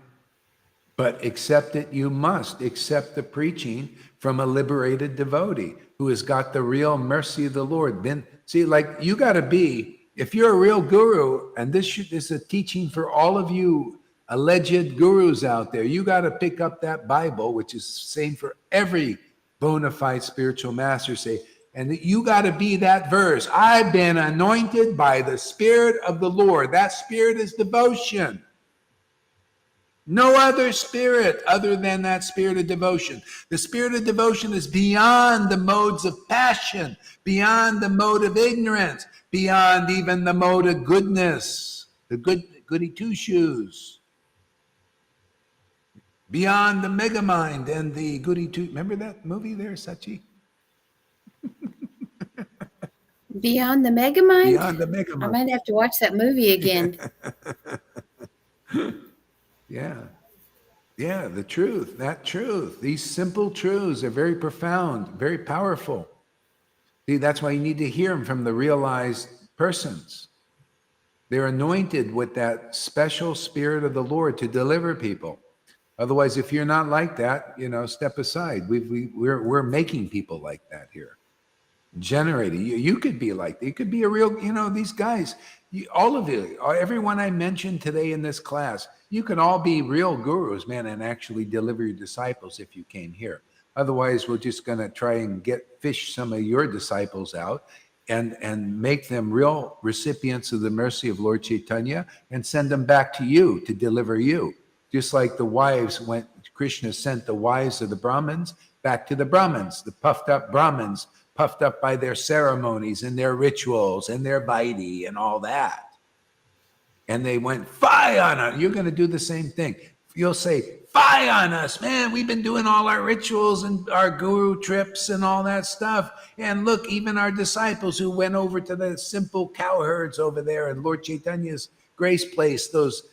But accept it, you must accept the preaching from a liberated devotee who has got the real mercy of the Lord. Then, see, like you got to be, if you're a real guru, and this is a teaching for all of you alleged gurus out there, you got to pick up that Bible, which is same for every bona fide spiritual master, say, and you got to be that verse. I've been anointed by the Spirit of the Lord. That Spirit is devotion. No other spirit other than that spirit of devotion. The spirit of devotion is beyond the modes of passion, beyond the mode of ignorance, beyond even the mode of goodness, the goody two-shoes, beyond the mega mind and the goody two. Remember that movie there, Sachi? Beyond the Megamind? Beyond the mega mind. I might have to watch that movie again. Yeah, the truth, that truth. These simple truths are very profound, very powerful. See, that's why you need to hear them from the realized persons. They're anointed with that special Spirit of the Lord to deliver people. Otherwise, if you're not like that, step aside. We're making people like that here. Generating. You could be like that. You could be a real, these guys, all of you, everyone I mentioned today in this class, you can all be real gurus, man, and actually deliver your disciples if you came here. Otherwise, we're just going to try and fish some of your disciples out and make them real recipients of the mercy of Lord Caitanya and send them back to you to deliver you. Just like the wives Krishna sent the wives of the Brahmins back to the Brahmins, the puffed up Brahmins, puffed up by their ceremonies and their rituals and their vaidhi and all that. And they went, fie on us. You're going to do the same thing. You'll say, fie on us, man. We've been doing all our rituals and our guru trips and all that stuff. And look, even our disciples who went over to the simple cowherds over there in Lord Chaitanya's grace place, those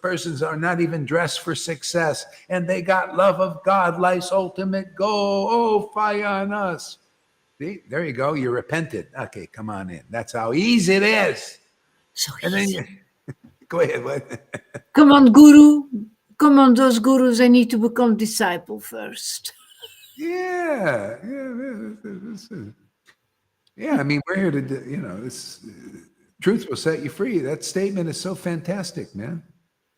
persons are not even dressed for success. And they got love of God, life's ultimate goal. Oh, fie on us. See, there you go. You repented. Okay, come on in. That's how easy it is. So And then go ahead. What? come on, guru. Come on, those gurus. I need to become disciple first. Yeah. I mean, we're here to, this truth will set you free. That statement is so fantastic, man.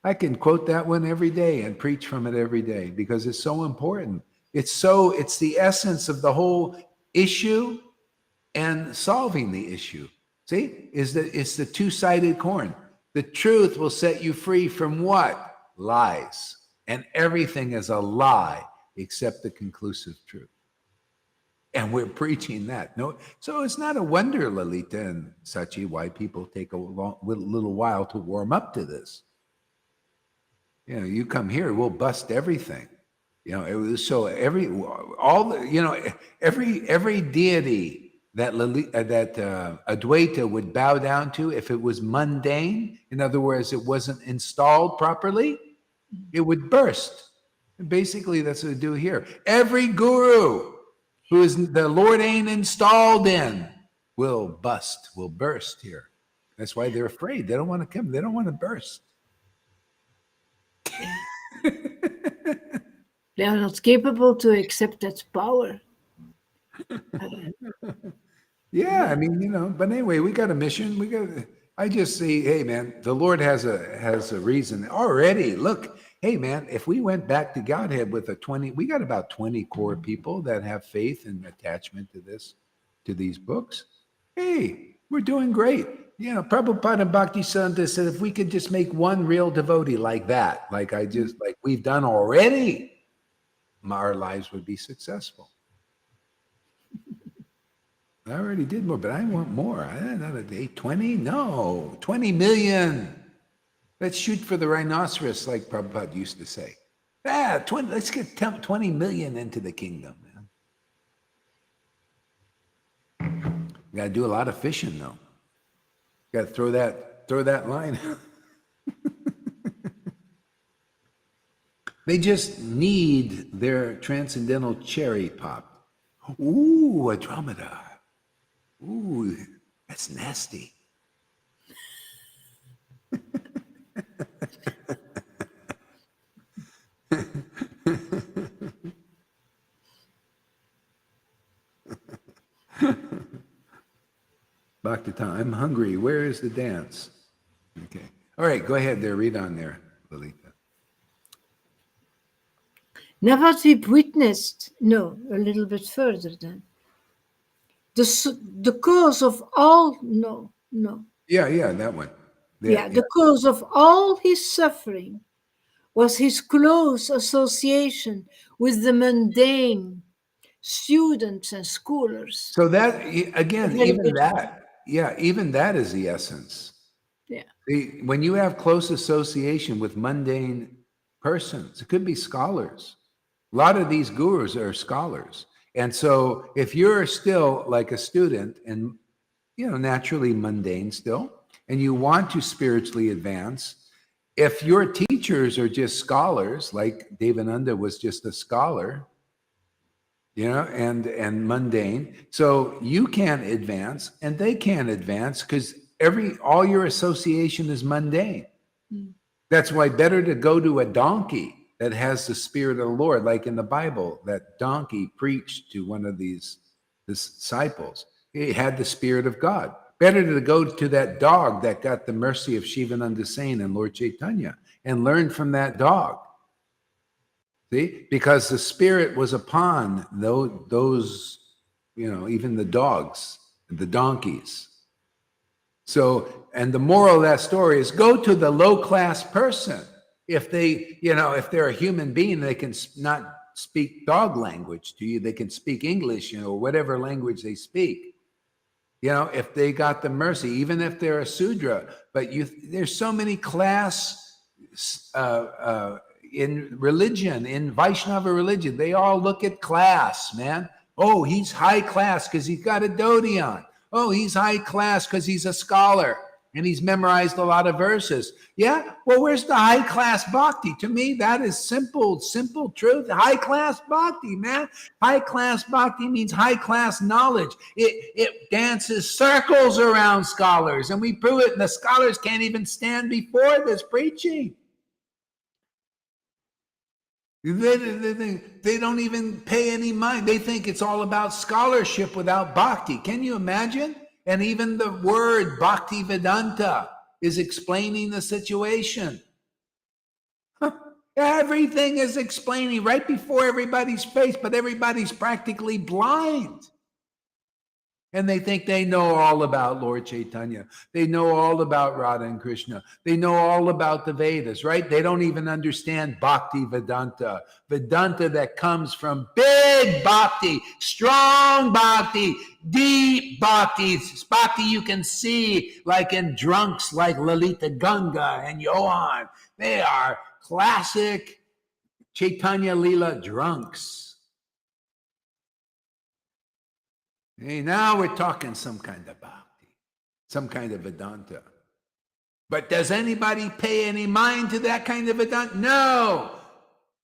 I can quote that one every day and preach from it every day because it's so important. It's the essence of the whole issue and solving the issue. See, it's the two-sided coin. The truth will set you free from what? Lies. And everything is a lie except the conclusive truth. And we're preaching that. So it's not a wonder, Lalita and Sachi, why people take a little while to warm up to this. You come here, we'll bust everything. It was so every deity that Advaita would bow down to, if it was mundane, in other words, it wasn't installed properly, it would burst. And basically, that's what we do here. Every guru who is the Lord ain't installed in will burst here. That's why they're afraid. They don't want to come. They don't want to burst. They are not capable to accept that power. Yeah, I mean, but anyway, we got a mission. I just see, hey man, the Lord has a reason already. Look, hey man, if we went back to Godhead with we got about 20 core people that have faith and attachment to these books. Hey, we're doing great. Prabhupada and Bhaktisiddhanta said if we could just make one real devotee like that, like we've done already, our lives would be successful. I already did more, but I want more. Another day, 20? No, 20 million. Let's shoot for the rhinoceros, like Prabhupada used to say. 20. Let's get 20 million into the kingdom, man. You got to do a lot of fishing, though. You got to throw that line. They just need their transcendental cherry pop. Ooh, a dromedar. Ooh, that's nasty. Bhakti, I'm hungry. Where is the dance? Okay. All right, go ahead there. Read on there, Lalita. Now what we've witnessed, no, a little bit further then. The cause of all, no. Yeah, that one. The cause of all his suffering was his close association with the mundane students and scholars. So that, again, even that is the essence. Yeah. When you have close association with mundane persons, it could be scholars. A lot of these gurus are scholars. And so if you're still like a student and, naturally mundane still, and you want to spiritually advance, if your teachers are just scholars, like Devananda was just a scholar, and mundane, so you can't advance and they can't advance because all your association is mundane. That's why better to go to a donkey that has the spirit of the Lord, like in the Bible, that donkey preached to one of these disciples. He had the spirit of God. Better to go to that dog that got the mercy of Shivananda Sain and Lord Caitanya and learn from that dog. See, because the spirit was upon those, even the dogs, the donkeys. So, and the moral of that story is go to the low-class person. If if they're a human being, they can not speak dog language to you. They can speak English, whatever language they speak. If they got the mercy, even if they're a Sudra. But there's so many class in religion, in Vaishnava religion. They all look at class, man. Oh, he's high class because he's got a dhoti on. Oh, he's high class because he's a scholar and he's memorized a lot of verses. Yeah, well, where's the high class bhakti? To me, that is simple truth. High class bhakti, man. High class bhakti means high class knowledge. It dances circles around scholars, and we prove it, and the scholars can't even stand before this preaching. They don't even pay any mind. They think it's all about scholarship without bhakti. Can you imagine? And even the word Bhakti Vedanta is explaining the situation. Everything is explaining right before everybody's face, but everybody's practically blind. And they think they know all about Lord Caitanya. They know all about Radha and Krishna. They know all about the Vedas, right? They don't even understand Bhakti Vedanta. Vedanta that comes from big bhakti, strong bhakti, deep bhakti. It's bhakti you can see like in drunks like Lalita Ganga and Johan. They are classic Chaitanya Leela drunks. Hey, now we're talking some kind of bhakti, some kind of Vedanta. But does anybody pay any mind to that kind of Vedanta? No.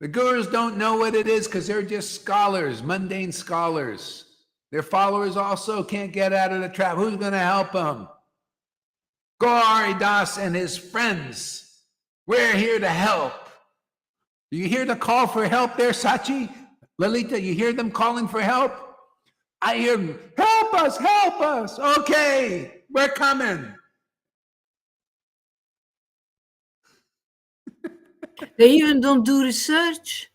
The gurus don't know what it is because they're just scholars, mundane scholars. Their followers also can't get out of the trap. Who's going to help them? Gauri Das and his friends. We're here to help. Do you hear the call for help there, Sachi? Lalita, you hear them calling for help? I hear them, help us, help us. Okay, we're coming. They even don't do research.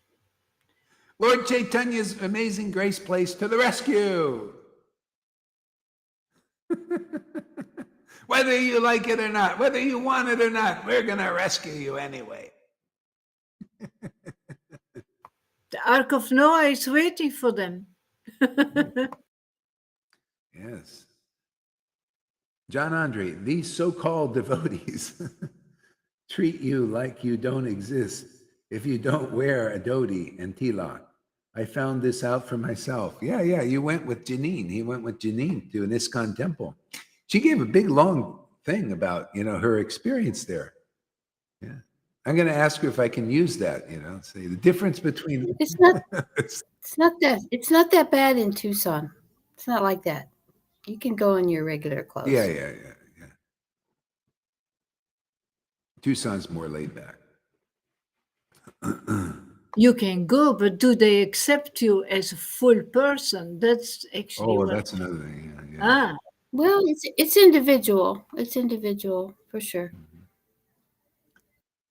Lord Chaitanya's Amazing Grace Place to the rescue. Whether you like it or not, whether you want it or not, we're going to rescue you anyway. The Ark of Noah is waiting for them. Yes. John Andre, these so-called devotees treat you like you don't exist if you don't wear a dhoti and tilak. I found this out for myself. Yeah, you went with Janine. He went with Janine to an ISKCON temple. She gave a big, long thing about, her experience there. Yeah. I'm going to ask her if I can use that, say the difference between... It's not that bad in Tucson. It's not like that. You can go in your regular clothes. Yeah. Tucson's more laid back. You can go, but do they accept you as a full person? That's actually that's another thing. Yeah. Ah. Well, it's individual. It's individual for sure.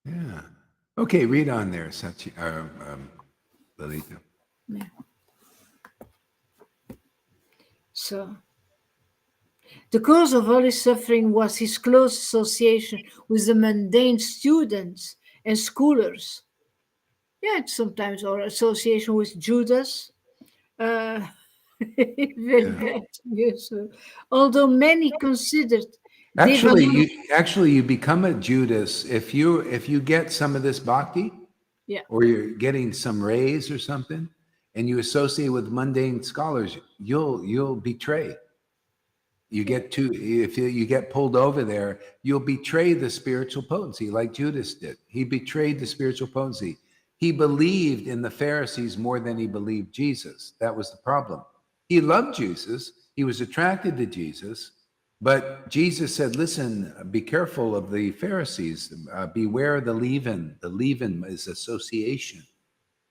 Yeah. Okay, read on there, Sachi, Lalita. Yeah. So, the cause of all his suffering was his close association with the mundane students and scholars. Yeah, it's sometimes our association with Judas. Very bad. Yes. Although many considered Actually, you become a Judas if you get some of this bhakti, or you're getting some raise or something, and you associate with mundane scholars, you'll betray. If you get pulled over there, you'll betray the spiritual potency, like Judas did. He betrayed the spiritual potency. He believed in the Pharisees more than he believed Jesus. That was the problem. He loved Jesus. He was attracted to Jesus. But Jesus said, listen, be careful of the Pharisees. Beware the leaven. The leaven is association.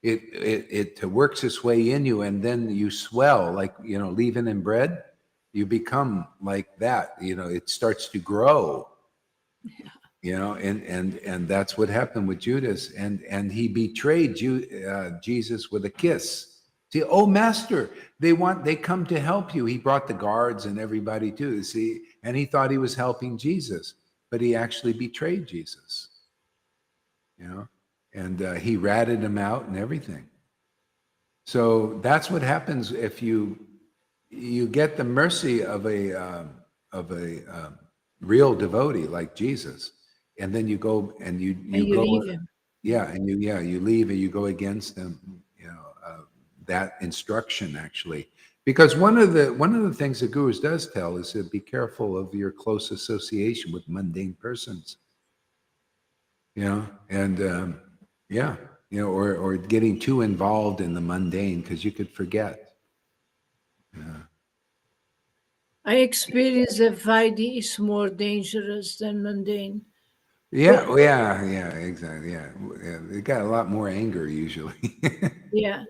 It works its way in you, and then you swell like, leaven in bread. You become like that. It starts to grow. And that's what happened with Judas. And he betrayed Jesus with a kiss. See, oh, Master, they come to help you. He brought the guards and everybody too, see, and he thought he was helping Jesus, but he actually betrayed Jesus, and he ratted him out and everything. So that's what happens if you get the mercy of a real devotee like Jesus, and then you go and you go, leave him. Yeah, and you leave and you go against them, that instruction actually, because one of the things the Gurus does tell is to be careful of your close association with mundane persons, or getting too involved in the mundane, because you could forget. I experience that Vaidhi is more dangerous than mundane. Yeah, exactly. Yeah, they got a lot more anger usually. Yeah.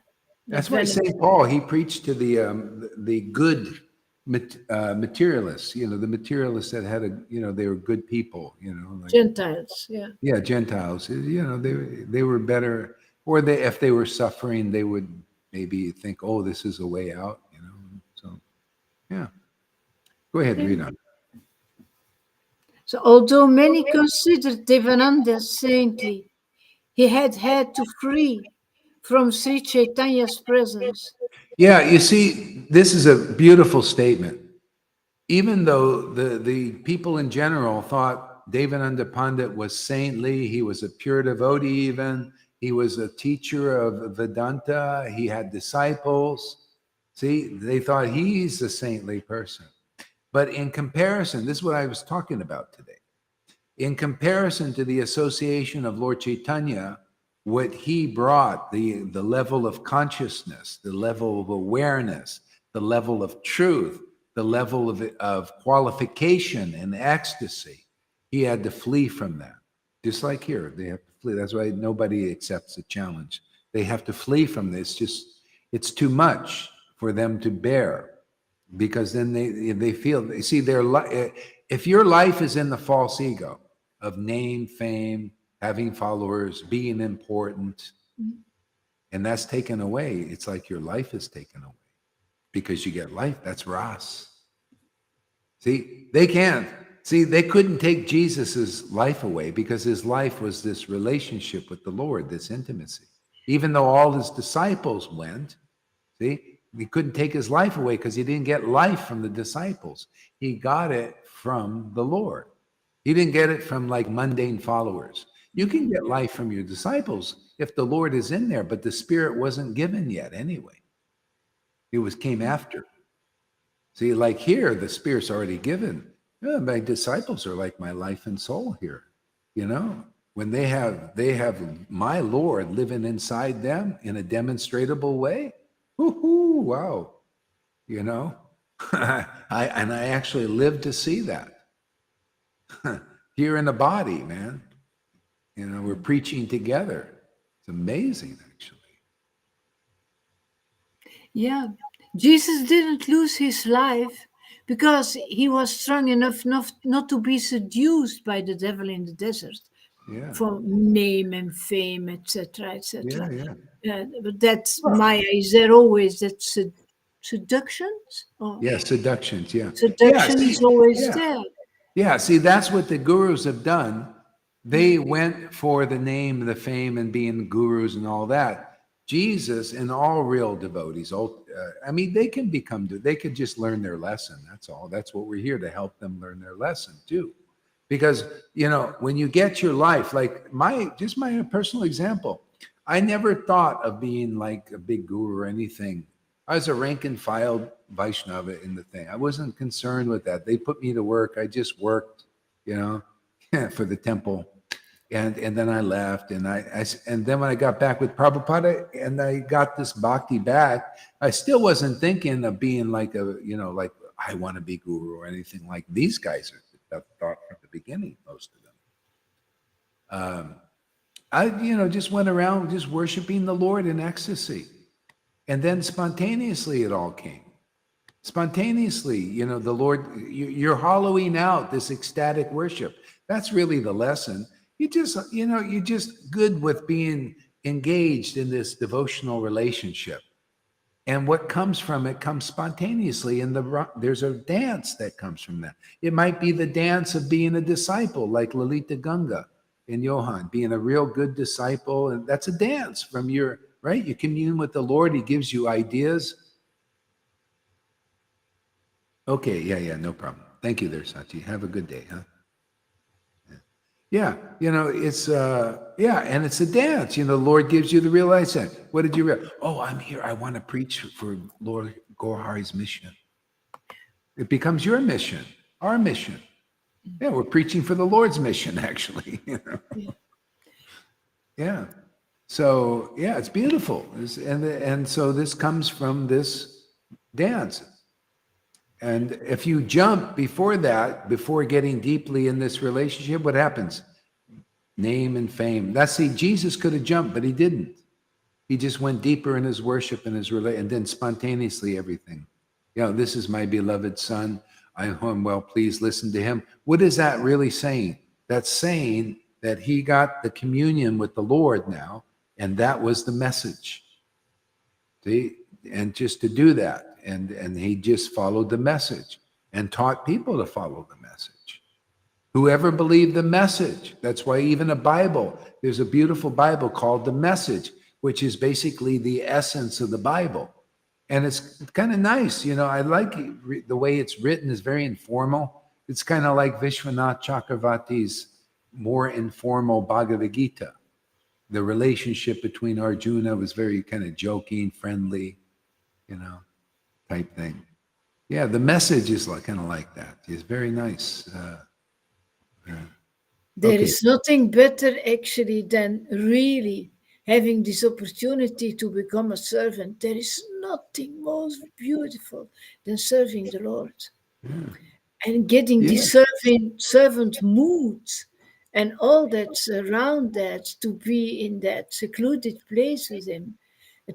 That's why St. Paul, he preached to the good materialists, the materialists that had they were good people, like Gentiles, yeah, Gentiles, they were better, or if they were suffering, they would maybe think, oh, this is a way out, so yeah. Go ahead, read on. So although many considered Devananda saintly, he had to flee from Sri Chaitanya's presence. Yeah, you see, this is a beautiful statement. Even though the people in general thought Devananda Pandit was saintly, he was a pure devotee even, he was a teacher of Vedanta, he had disciples. See, they thought he's a saintly person. But in comparison, this is what I was talking about today. In comparison to the association of Lord Caitanya, what he brought, the level of consciousness, the level of awareness, the level of truth, the level of qualification and ecstasy, he had to flee from that. Just like here, they have to flee. That's why nobody accepts a challenge. They have to flee from this. Just it's too much for them to bear, because then they feel, they see their life. If your life is in the false ego of name, fame, having followers, being important, and that's taken away, it's like your life is taken away because you get life. That's Ras. See, they can't. See, they couldn't take Jesus's life away because his life was this relationship with the Lord, this intimacy. Even though all his disciples went, see, he couldn't take his life away because he didn't get life from the disciples. He got it from the Lord. He didn't get it from like mundane followers. You can get life from your disciples if the Lord is in there, but the Spirit wasn't given yet anyway. It came after. See, like here, the Spirit's already given. Yeah, my disciples are like my life and soul here. You know, when they have my Lord living inside them in a demonstrable way. Woohoo! Wow. You know, I actually live to see that here in the body, man. You know, we're preaching together. It's amazing, actually. Yeah, Jesus didn't lose his life because he was strong enough not to be seduced by the devil in the desert for name and fame, etc., etc. But that's Maya. Is there always that seductions? Seductions. Yeah, seduction is always there. Yeah, see, that's what the gurus have done. They went for the name, the fame, and being gurus and all that. Jesus and all real devotees, I mean, they can they could just learn their lesson. That's all. That's what we're here to help them learn their lesson too. Because, you know, when you get your life, like my personal example, I never thought of being like a big guru or anything. I was a rank and file Vaishnava in the thing. I wasn't concerned with that. They put me to work. I just worked, you know, for the temple. And then I left, and and then when I got back with Prabhupada and I got this bhakti back, I still wasn't thinking of being like like I want to be guru or anything like these guys have thought from the beginning, most of them. I just went around just worshiping the Lord in ecstasy, and then spontaneously it all came. Spontaneously, the Lord, you're hollowing out this ecstatic worship. That's really the lesson. You're just good with being engaged in this devotional relationship. And what comes from it comes spontaneously. And there's a dance that comes from that. It might be the dance of being a disciple, like Lalita Ganga and Johan, being a real good disciple. And that's a dance from right? You commune with the Lord. He gives you ideas. Okay, yeah, no problem. Thank you there, Sachi. Have a good day, huh? Yeah, it's and it's a dance. The Lord gives you the realization. What did you realize? Oh, I'm here. I want to preach for Lord Gohari's mission. It becomes your mission, our mission. Yeah, we're preaching for the Lord's mission, actually. Yeah. So it's beautiful, and so this comes from this dance. And if you jump before getting deeply in this relationship, what happens? Name and fame. Jesus could have jumped, but he didn't. He just went deeper in his worship and and then spontaneously everything. This is my beloved son. I am well pleased. Listen to him. What is that really saying? That's saying that he got the communion with the Lord now, and that was the message. See, and just to do that. And he just followed the message and taught people to follow the message. Whoever believed the message. That's why even a Bible, there's a beautiful Bible called The Message, which is basically the essence of the Bible. And it's kind of nice. I like the way it's written is very informal. It's kind of like Vishwanath Chakravarti's more informal Bhagavad Gita. The relationship between Arjuna was very kind of joking, friendly, type thing. Yeah, the message is kind of like that. It's very nice. There is nothing better actually than really having this opportunity to become a servant. There is nothing most beautiful than serving the Lord and getting the servant mood and all that's around that, to be in that secluded place with him,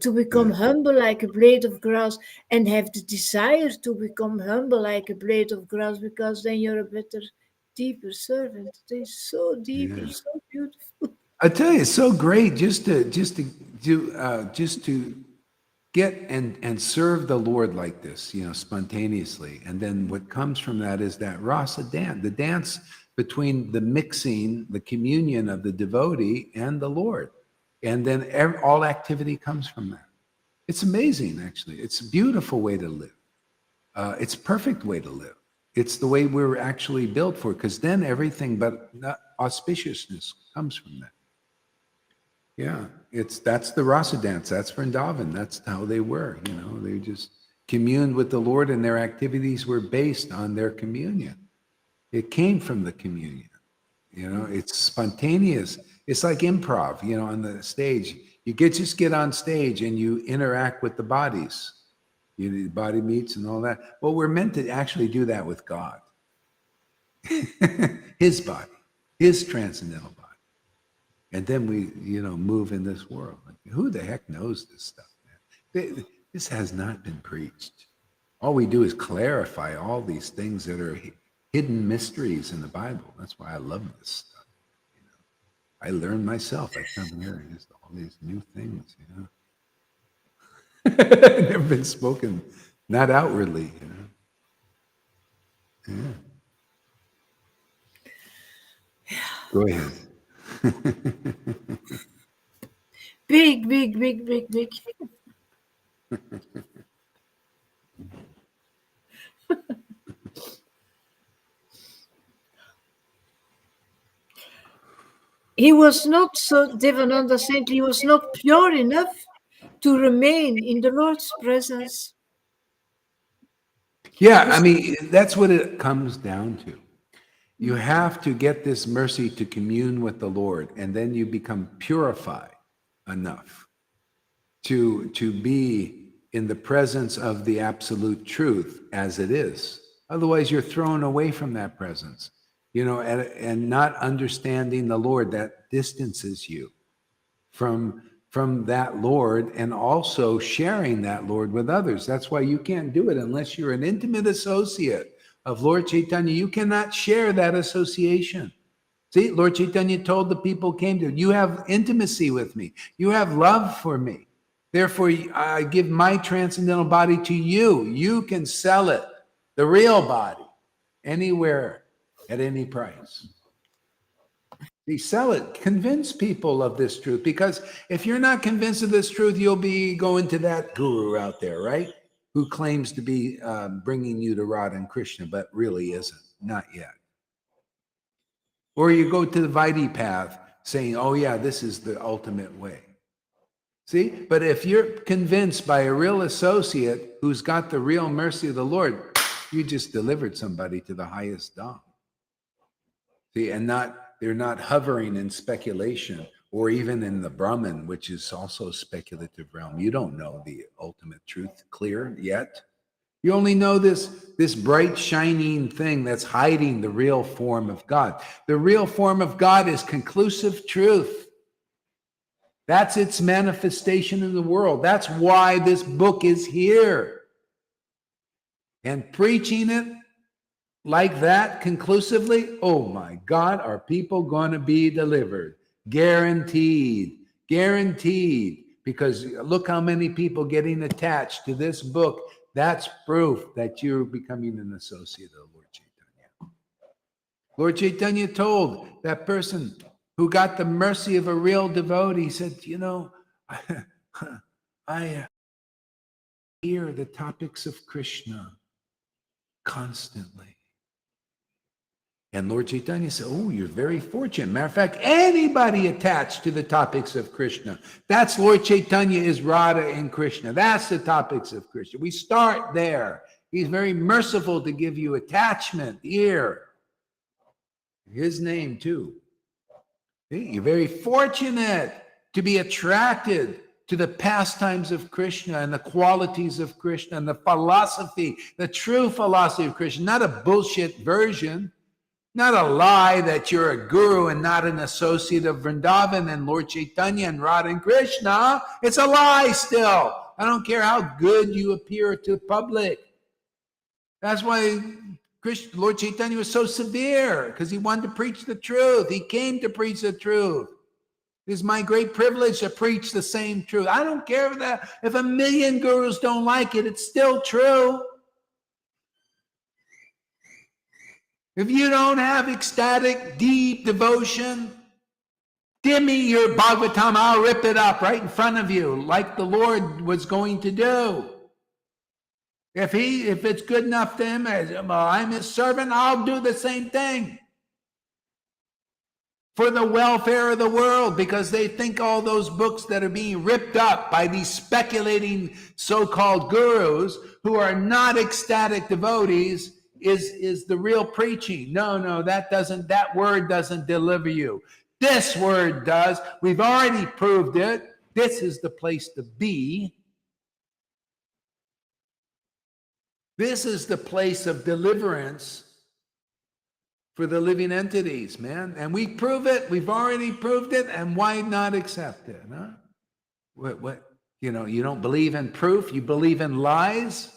to become humble like a blade of grass, and have the desire to become humble like a blade of grass, because then you're a better, deeper servant. They're so deep and so beautiful. I tell you, it's so great just to get and serve the Lord like this, spontaneously. And then what comes from that is that rasa dance, the dance between the mixing, the communion of the devotee and the Lord. And then all activity comes from that. It's amazing, actually. It's a beautiful way to live. It's a perfect way to live. It's the way we're actually built for, because then everything but auspiciousness comes from that. Yeah, that's the rasa dance. That's Vrindavan. That's how they were. They just communed with the Lord, and their activities were based on their communion. It came from the communion. It's spontaneous. It's like improv. On the stage, you just get on stage and you interact with the bodies. The body meets and all that. Well, we're meant to actually do that with God. His body, his transcendental body. And then we, move in this world. Who the heck knows this stuff, man? This has not been preached. All we do is clarify all these things that are hidden mysteries in the Bible. That's why I love this stuff. I learn myself. I come here and just all these new things, Never been spoken, not outwardly, Yeah. Go ahead. Big, big, big, big, big. He was not so, Devananda said, he was not pure enough to remain in the Lord's presence. Yeah, I mean, that's what it comes down to. You have to get this mercy to commune with the Lord, and then you become purified enough to be in the presence of the absolute truth as it is. Otherwise, you're thrown away from that presence, and not understanding the Lord, that distances you from that Lord, and also sharing that Lord with others. That's why you can't do it unless you're an intimate associate of Lord Caitanya. You cannot share that association. See, Lord Caitanya told the people came to him, you have intimacy with me. You have love for me. Therefore, I give my transcendental body to you. You can sell it, the real body, anywhere, at any price. See, sell it. Convince people of this truth. Because if you're not convinced of this truth, you'll be going to that guru out there, right? Who claims to be bringing you to Radha and Krishna, but really isn't. Not yet. Or you go to the Vaidhi path saying, oh yeah, this is the ultimate way. See, but if you're convinced by a real associate who's got the real mercy of the Lord, you just delivered somebody to the highest Dham. See, and they're not hovering in speculation, or even in the Brahman, which is also a speculative realm. You don't know the ultimate truth clear yet. You only know this bright, shining thing that's hiding the real form of God. The real form of God is conclusive truth. That's its manifestation in the world. That's why this book is here. And preaching it like that conclusively, oh my God, are people going to be delivered? Guaranteed. Guaranteed. Because look how many people getting attached to this book. That's proof that you're becoming an associate of Lord Caitanya. Lord Caitanya told that person who got the mercy of a real devotee, said, I hear the topics of Krishna constantly. And Lord Caitanya said, oh, you're very fortunate. Matter of fact, anybody attached to the topics of Krishna. That's Lord Caitanya is Radha and Krishna. That's the topics of Krishna. We start there. He's very merciful to give you attachment here. His name too. You're very fortunate to be attracted to the pastimes of Krishna and the qualities of Krishna and the philosophy, the true philosophy of Krishna, not a bullshit version. Not a lie that you're a guru and not an associate of Vrindavan and Lord Caitanya and Radha and Krishna. It's a lie still. I don't care how good you appear to the public. That's why Lord Caitanya was so severe, because he wanted to preach the truth. He came to preach the truth. It is my great privilege to preach the same truth. I don't care if a million gurus don't like it, it's still true. If you don't have ecstatic, deep devotion, give me your Bhagavatam, I'll rip it up right in front of you, like the Lord was going to do. If it's good enough to him, well, I'm his servant, I'll do the same thing. For the welfare of the world, because they think all those books that are being ripped up by these speculating so-called gurus who are not ecstatic devotees is the real preaching. No, that word doesn't deliver you. This word does. We've already proved it. This is the place to be. This is the place of deliverance for the living entities, man. And we prove it. We've already proved it. And why not accept it? Huh? What? You don't believe in proof. You believe in lies.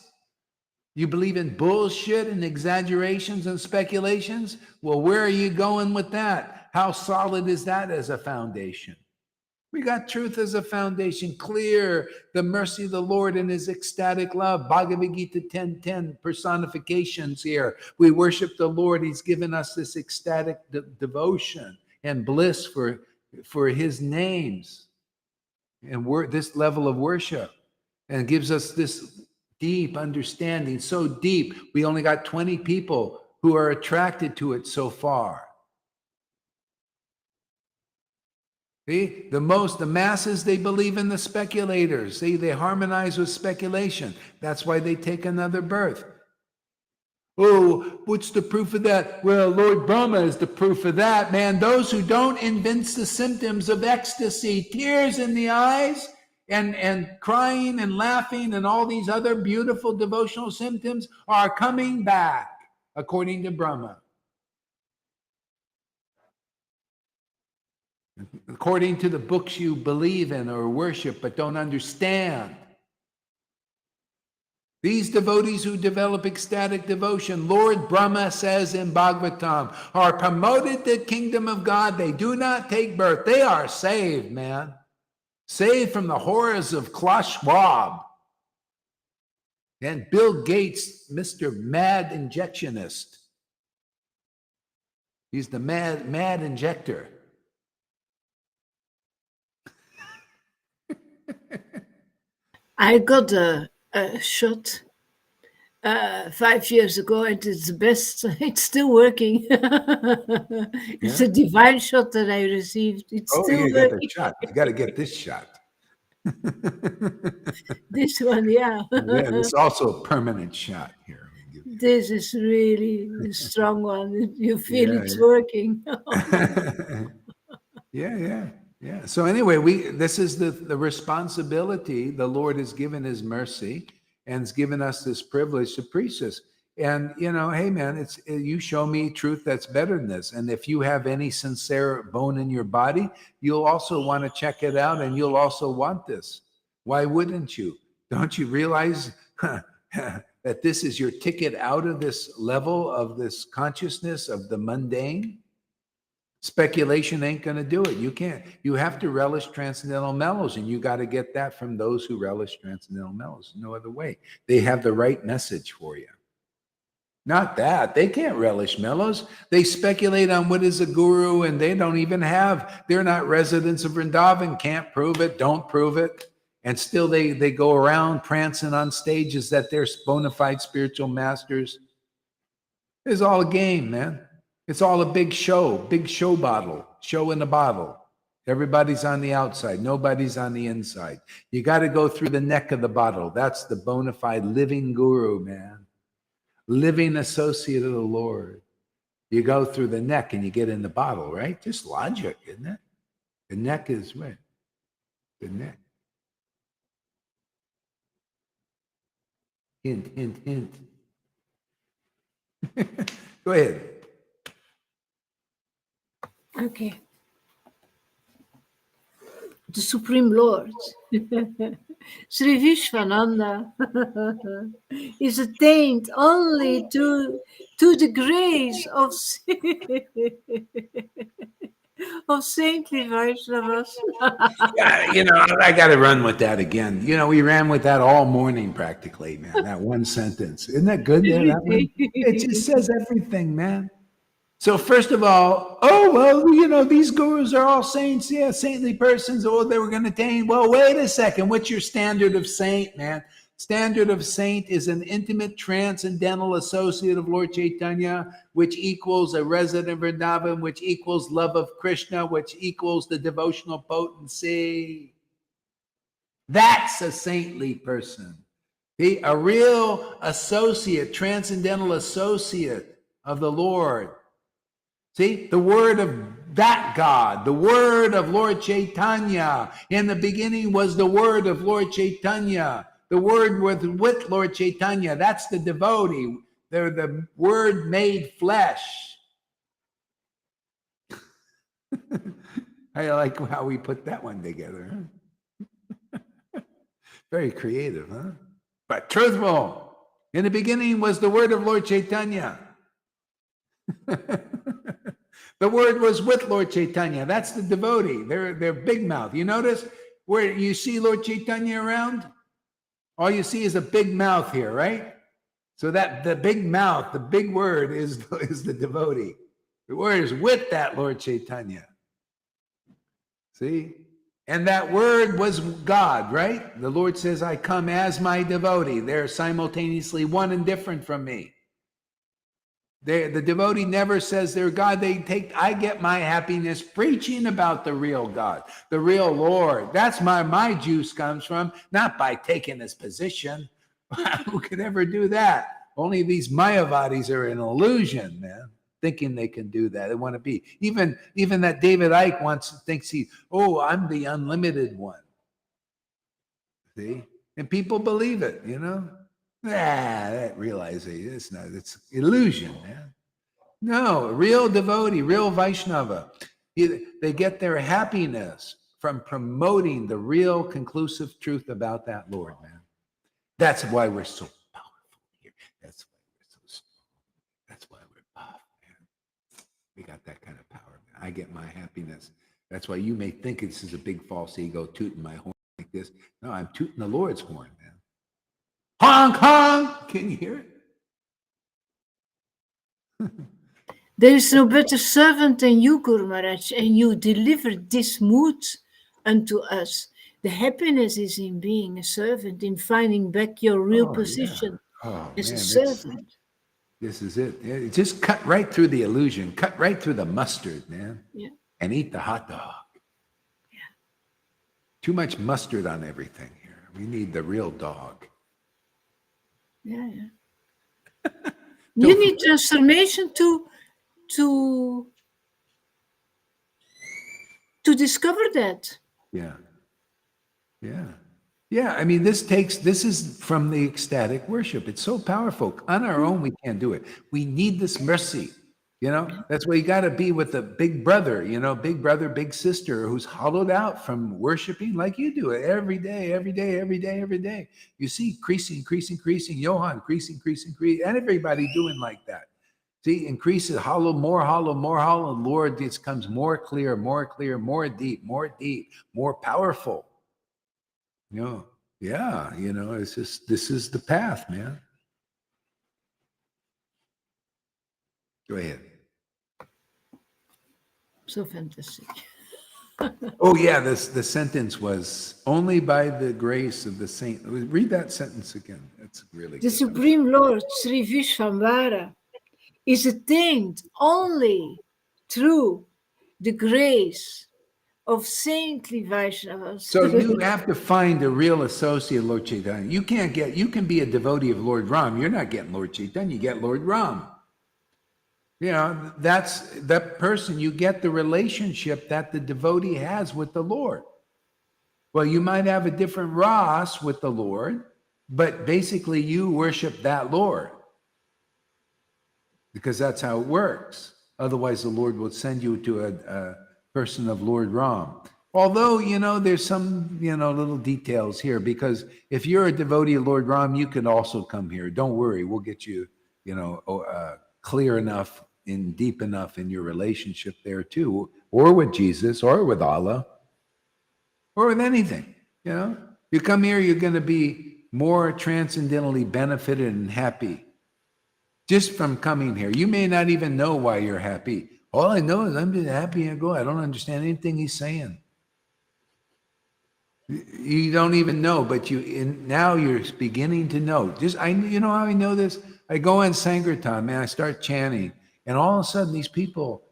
You believe in bullshit and exaggerations and speculations. Well, where are you going with that? How solid is that as a foundation? We got truth as a foundation, clear, the mercy of the Lord and his ecstatic love. Bhagavad Gita 10:10 personifications here. We worship the Lord. He's given us this ecstatic devotion and bliss for his names and this level of worship, and gives us this deep understanding, so deep. We only got 20 people who are attracted to it so far. See, the masses, they believe in the speculators. See, they harmonize with speculation. That's why they take another birth. Oh, what's the proof of that? Well, Lord Brahma is the proof of that, man. Those who don't evince the symptoms of ecstasy, tears in the eyes, and crying and laughing and all these other beautiful devotional symptoms are coming back, according to Brahma. According to the books you believe in or worship but don't understand. These devotees who develop ecstatic devotion, Lord Brahma says in Bhagavatam, are promoted to the kingdom of God. They do not take birth. They are saved, man. Saved from the horrors of Klaus Schwab and Bill Gates, Mr. Mad Injectionist. He's the mad injector. I got a shot 5 years ago, and it's the best. It's still working. It's a divine shot that I received. It's still you working. got the shot. You got to get this shot. This one, yeah. Yeah, this is also a permanent shot here. This is really a strong one. You feel it's working. Yeah. So anyway, this is the responsibility. The Lord has given his mercy and has given us this privilege to preach this. And hey man, you show me truth that's better than this. And if you have any sincere bone in your body, you'll also want to check it out, and you'll also want this. Why wouldn't you? Don't you realize that this is your ticket out of this level of this consciousness of the mundane? Speculation ain't going to do it. You can't. You have to relish transcendental mellows, and you got to get that from those who relish transcendental mellows. No other way. They have the right message for you. Not that. They can't relish mellows. They speculate on what is a guru, and they don't even they're not residents of Vrindavan, can't prove it, don't prove it. And still they go around prancing on stages that they're bona fide spiritual masters. It's all a game, man. It's all a big show bottle, show in a bottle. Everybody's on the outside. Nobody's on the inside. You got to go through the neck of the bottle. That's the bona fide living guru, man. Living associate of the Lord. You go through the neck and you get in the bottle, right? Just logic, isn't it? The neck is what? The neck. Hint. Go ahead. Okay. The Supreme Lord, Sri Vishwananda, is attained only to the grace of of saintly Vaishnavas. Yeah, you know, I got to run with that again. You know, we ran with that all morning practically, man. That one sentence. Isn't that good there, that one? It just says everything, man. So first of all, oh, well, you know, these gurus are all saints. Yeah, saintly persons. Oh, they were going to attain. Well, wait a second. What's your standard of saint, man? Standard of saint is an intimate transcendental associate of Lord Caitanya, which equals a resident of Vrindavan, which equals love of Krishna, which equals the devotional potency. That's a saintly person. A real associate, transcendental associate of the Lord. See, the word of that God, the word of Lord Caitanya. In the beginning was the word of Lord Caitanya. The word with Lord Caitanya. That's the devotee. They're the word made flesh. I like how we put that one together. Huh? Very creative, huh? But truthful. In the beginning was the word of Lord Caitanya. The word was with Lord Caitanya. That's the devotee. They're big mouth. You notice where you see Lord Caitanya around? All you see is a big mouth here, right? So that the big mouth, the big word is the devotee. The word is with that Lord Caitanya. See? And that word was God, right? The Lord says, I come as my devotee. They're simultaneously one and different from me. The devotee never says they're God. I get my happiness preaching about the real God, the real Lord. That's my juice comes from, not by taking his position. Who could ever do that? Only these Mayavadis are an illusion, man, thinking they can do that. They want to be. Even that David Icke thinks I'm the unlimited one. See? And people believe it, you know? That realization, it's illusion, man. No, real devotee, real Vaishnava, they get their happiness from promoting the real conclusive truth about that Lord, man. That's why we're so powerful here. That's why we're so strong. That's why we're powerful, man. We got that kind of power, man. I get my happiness. That's why you may think this is a big false ego tooting my horn like this. No, I'm tooting the Lord's horn, man. Honk, honk. Can you hear it? There is no better servant than you, Guru Maharaj, and you delivered this mood unto us. The happiness is in being a servant, in finding back your real position as a servant. This is it. Just cut right through the illusion, cut right through the mustard, man, and eat the hot dog. Yeah. Too much mustard on everything here. We need the real dog. Yeah. You need transformation to discover that. Yeah. I mean, this is from the ecstatic worship. It's so powerful. On our own, we can't do it. We need this mercy. You know, that's why you got to be with a big brother, big brother, big sister who's hollowed out from worshiping like you do it every day. You see, increasing, Johan, increasing, and everybody doing like that. See, increases, hollow, more hollow, Lord, this comes more clear, more deep, more powerful. It's just, this is the path, man. Go ahead. So fantastic. Oh, yeah, the sentence was, only by the grace of the saint. Read that sentence again. That's really The good. Supreme Lord, Sri Vishwamvara, is attained only through the grace of saintly Vaishnavas. So you have to find a real associate of Lord Caitanya. You can be a devotee of Lord Ram. You're not getting Lord Caitanya, you get Lord Ram. That's that person. You get the relationship that the devotee has with the Lord. Well, you might have a different ras with the Lord, but basically you worship that Lord because that's how it works. Otherwise, the Lord will send you to a person of Lord Ram. Although, there's some, little details here, because if you're a devotee of Lord Ram, you can also come here. Don't worry. We'll get you, clear enough and deep enough in your relationship there too, or with Jesus, or with Allah, or with anything. You come here, you're going to be more transcendentally benefited and happy just from coming here. You may not even know why you're happy. All I know is I'm just happy and go. I don't understand anything he's saying. You don't even know, but now you're beginning to know. You know how I know this? I go on Sankirtan, man. I start chanting, and all of a sudden, these people,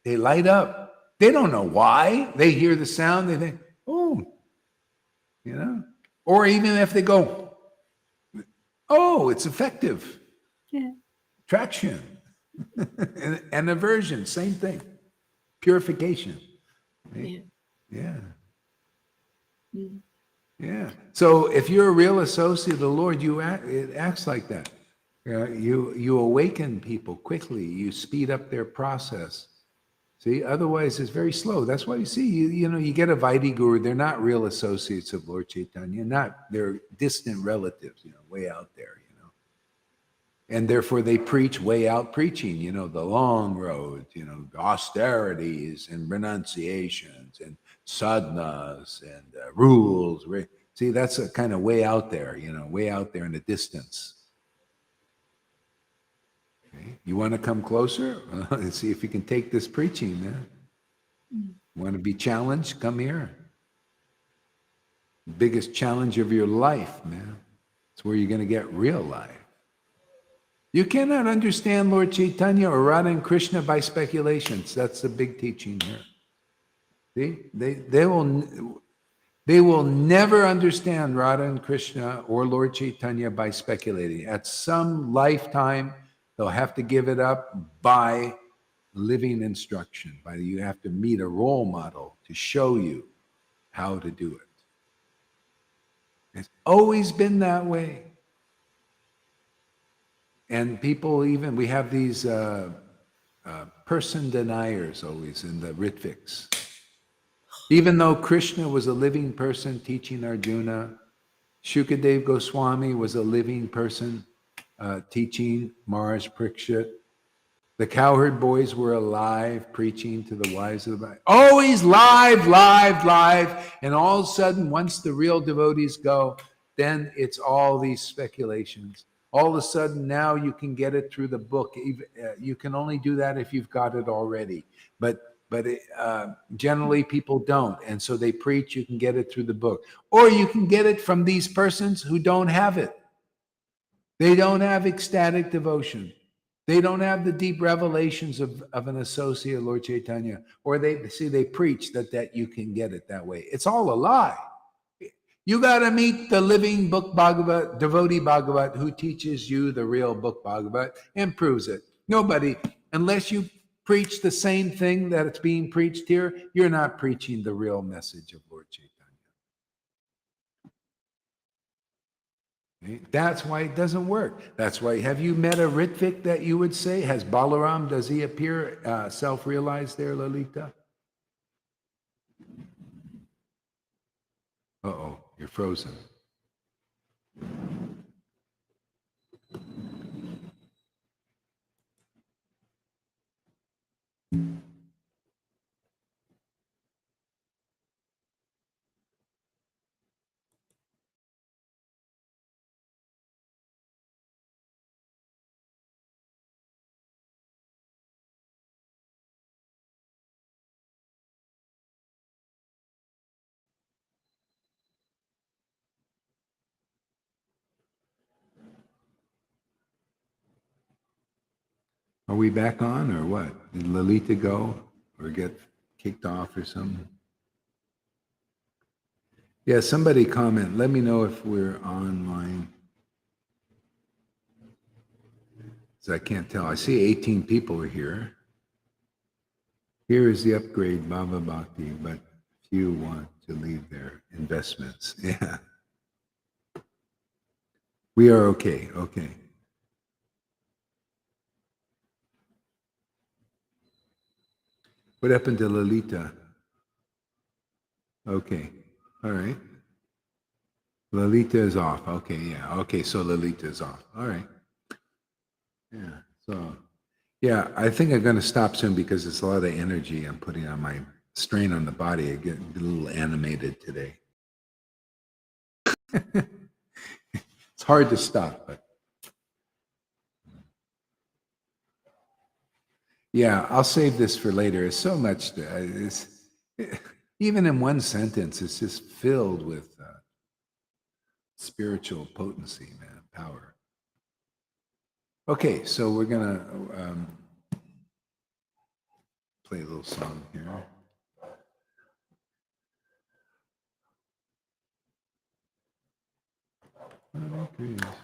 they light up. They don't know why. They hear the sound. They think, or even if they go, it's effective. Yeah. Traction and aversion, same thing. Purification. Yeah. Yeah. Mm. Yeah. So if you're a real associate of the Lord, it acts like that. You awaken people quickly. You speed up their process. See, otherwise it's very slow. That's why you see, you get a Vaidhi guru. They're not real associates of Lord Caitanya. They're distant relatives, way out there, And therefore they preach way out preaching, the long road, austerities and renunciations and sadhanas and rules. See, that's a kind of way out there, way out there in the distance. Okay. You want to come closer? Let's see if you can take this preaching, man. You want to be challenged? Come here. Biggest challenge of your life, man. It's where you're going to get real life. You cannot understand Lord Caitanya or Radha and Krishna by speculations. That's the big teaching here. See, they will never understand Radha and Krishna or Lord Caitanya by speculating. At some lifetime, they'll have to give it up by living instruction. You have to meet a role model to show you how to do it. It's always been that way. And people we have these person deniers always in the Rhythmics. Even though Krishna was a living person teaching Arjuna, Shukadev Goswami was a living person teaching Maharaj Parikshit. The cowherd boys were alive preaching to the wise of the Bible. Always live. And all of a sudden, once the real devotees go, then it's all these speculations. All of a sudden, now you can get it through the book. You can only do that if you've got it already. But generally, people don't. And so they preach, you can get it through the book. Or you can get it from these persons who don't have it. They don't have ecstatic devotion. They don't have the deep revelations of an associate of Lord Caitanya. Or they preach that you can get it that way. It's all a lie. You got to meet the living book Bhagavat, devotee Bhagavat, who teaches you the real book Bhagavat and proves it. Nobody, unless you preach the same thing that it's being preached here, you're not preaching the real message of Lord Caitanya. Okay? That's why it doesn't work. That's why, have you met a Rhythmic that you would say? Has Balaram, does he appear self-realized there, Lalita? Uh-oh, you're frozen. Are we back on or what? Did Lalita go or get kicked off or something? Yeah, somebody comment. Let me know if we're online. So I can't tell. I see 18 people are here. Here is the upgrade, Bhava Bhakti, but few want to leave their investments. Yeah. We are okay. Okay. What happened to Lalita? Okay. All right. Lalita is off. Okay, yeah. Okay, so Lalita is off. All right. Yeah. So, yeah, I think I'm going to stop soon because it's a lot of energy I'm putting on my strain on the body. I get a little animated today. It's hard to stop, but yeah, I'll save this for later. It's so much. Even in one sentence, it's just filled with spiritual potency, man, power. Okay, so we're gonna play a little song here. Hare Krishna.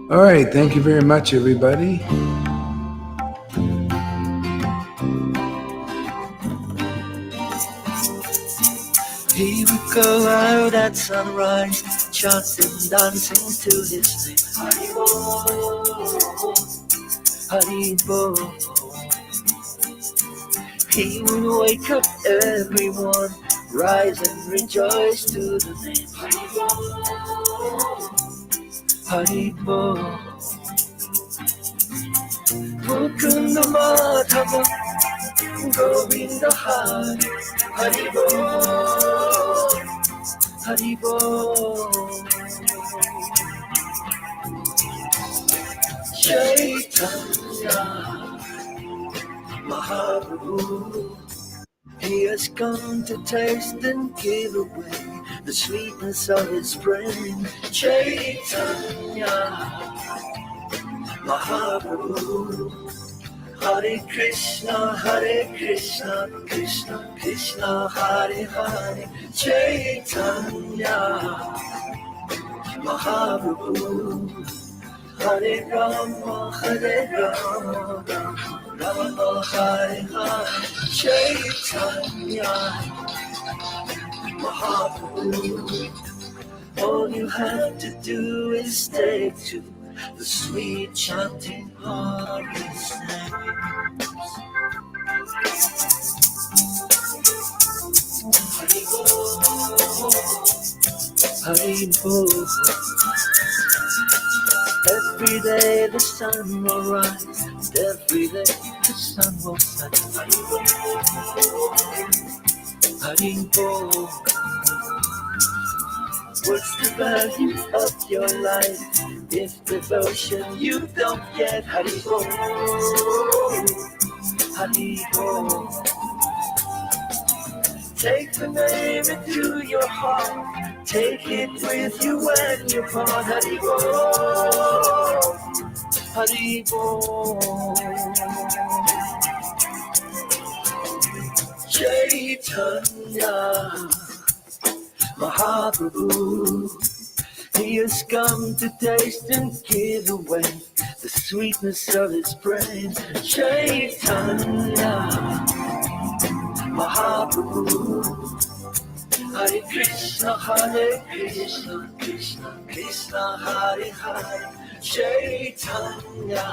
All right, thank you very much, everybody. He would go out at sunrise, chanting, dancing to his name. Haribo, Haribo. He would wake up everyone, rise and rejoice to the name. Haribo, Haribo. Mukunda Madhava, Govinda Hari, Haribo, Haribo. Chaitanya Mahaprabhu, he has come to taste and give away the sweetness of his brain. Chaitanya Mahaprabhu, Hare Krishna, Krishna Krishna, Hare Hare. Chaitanya Mahaprabhu, Hare Rama, Rama Hare Hare. Chaitanya Mahaprabhu, all you have to do is take to the sweet chanting of his name. Haribo, Haribo. Every day the sun will rise, and every day the sun will set. Haribo, Haribo. What's the value of your life if devotion you don't get? Haribo, Haribo. Take the name into your heart, take it with you when you part. Haribo, Haribo. Chaitanya Mahaprabhu, he has come to taste and give away the sweetness of his brain. Chaitanya Mahaprabhu, Hare Krishna, Krishna Krishna, Hare Hare. Chaitanya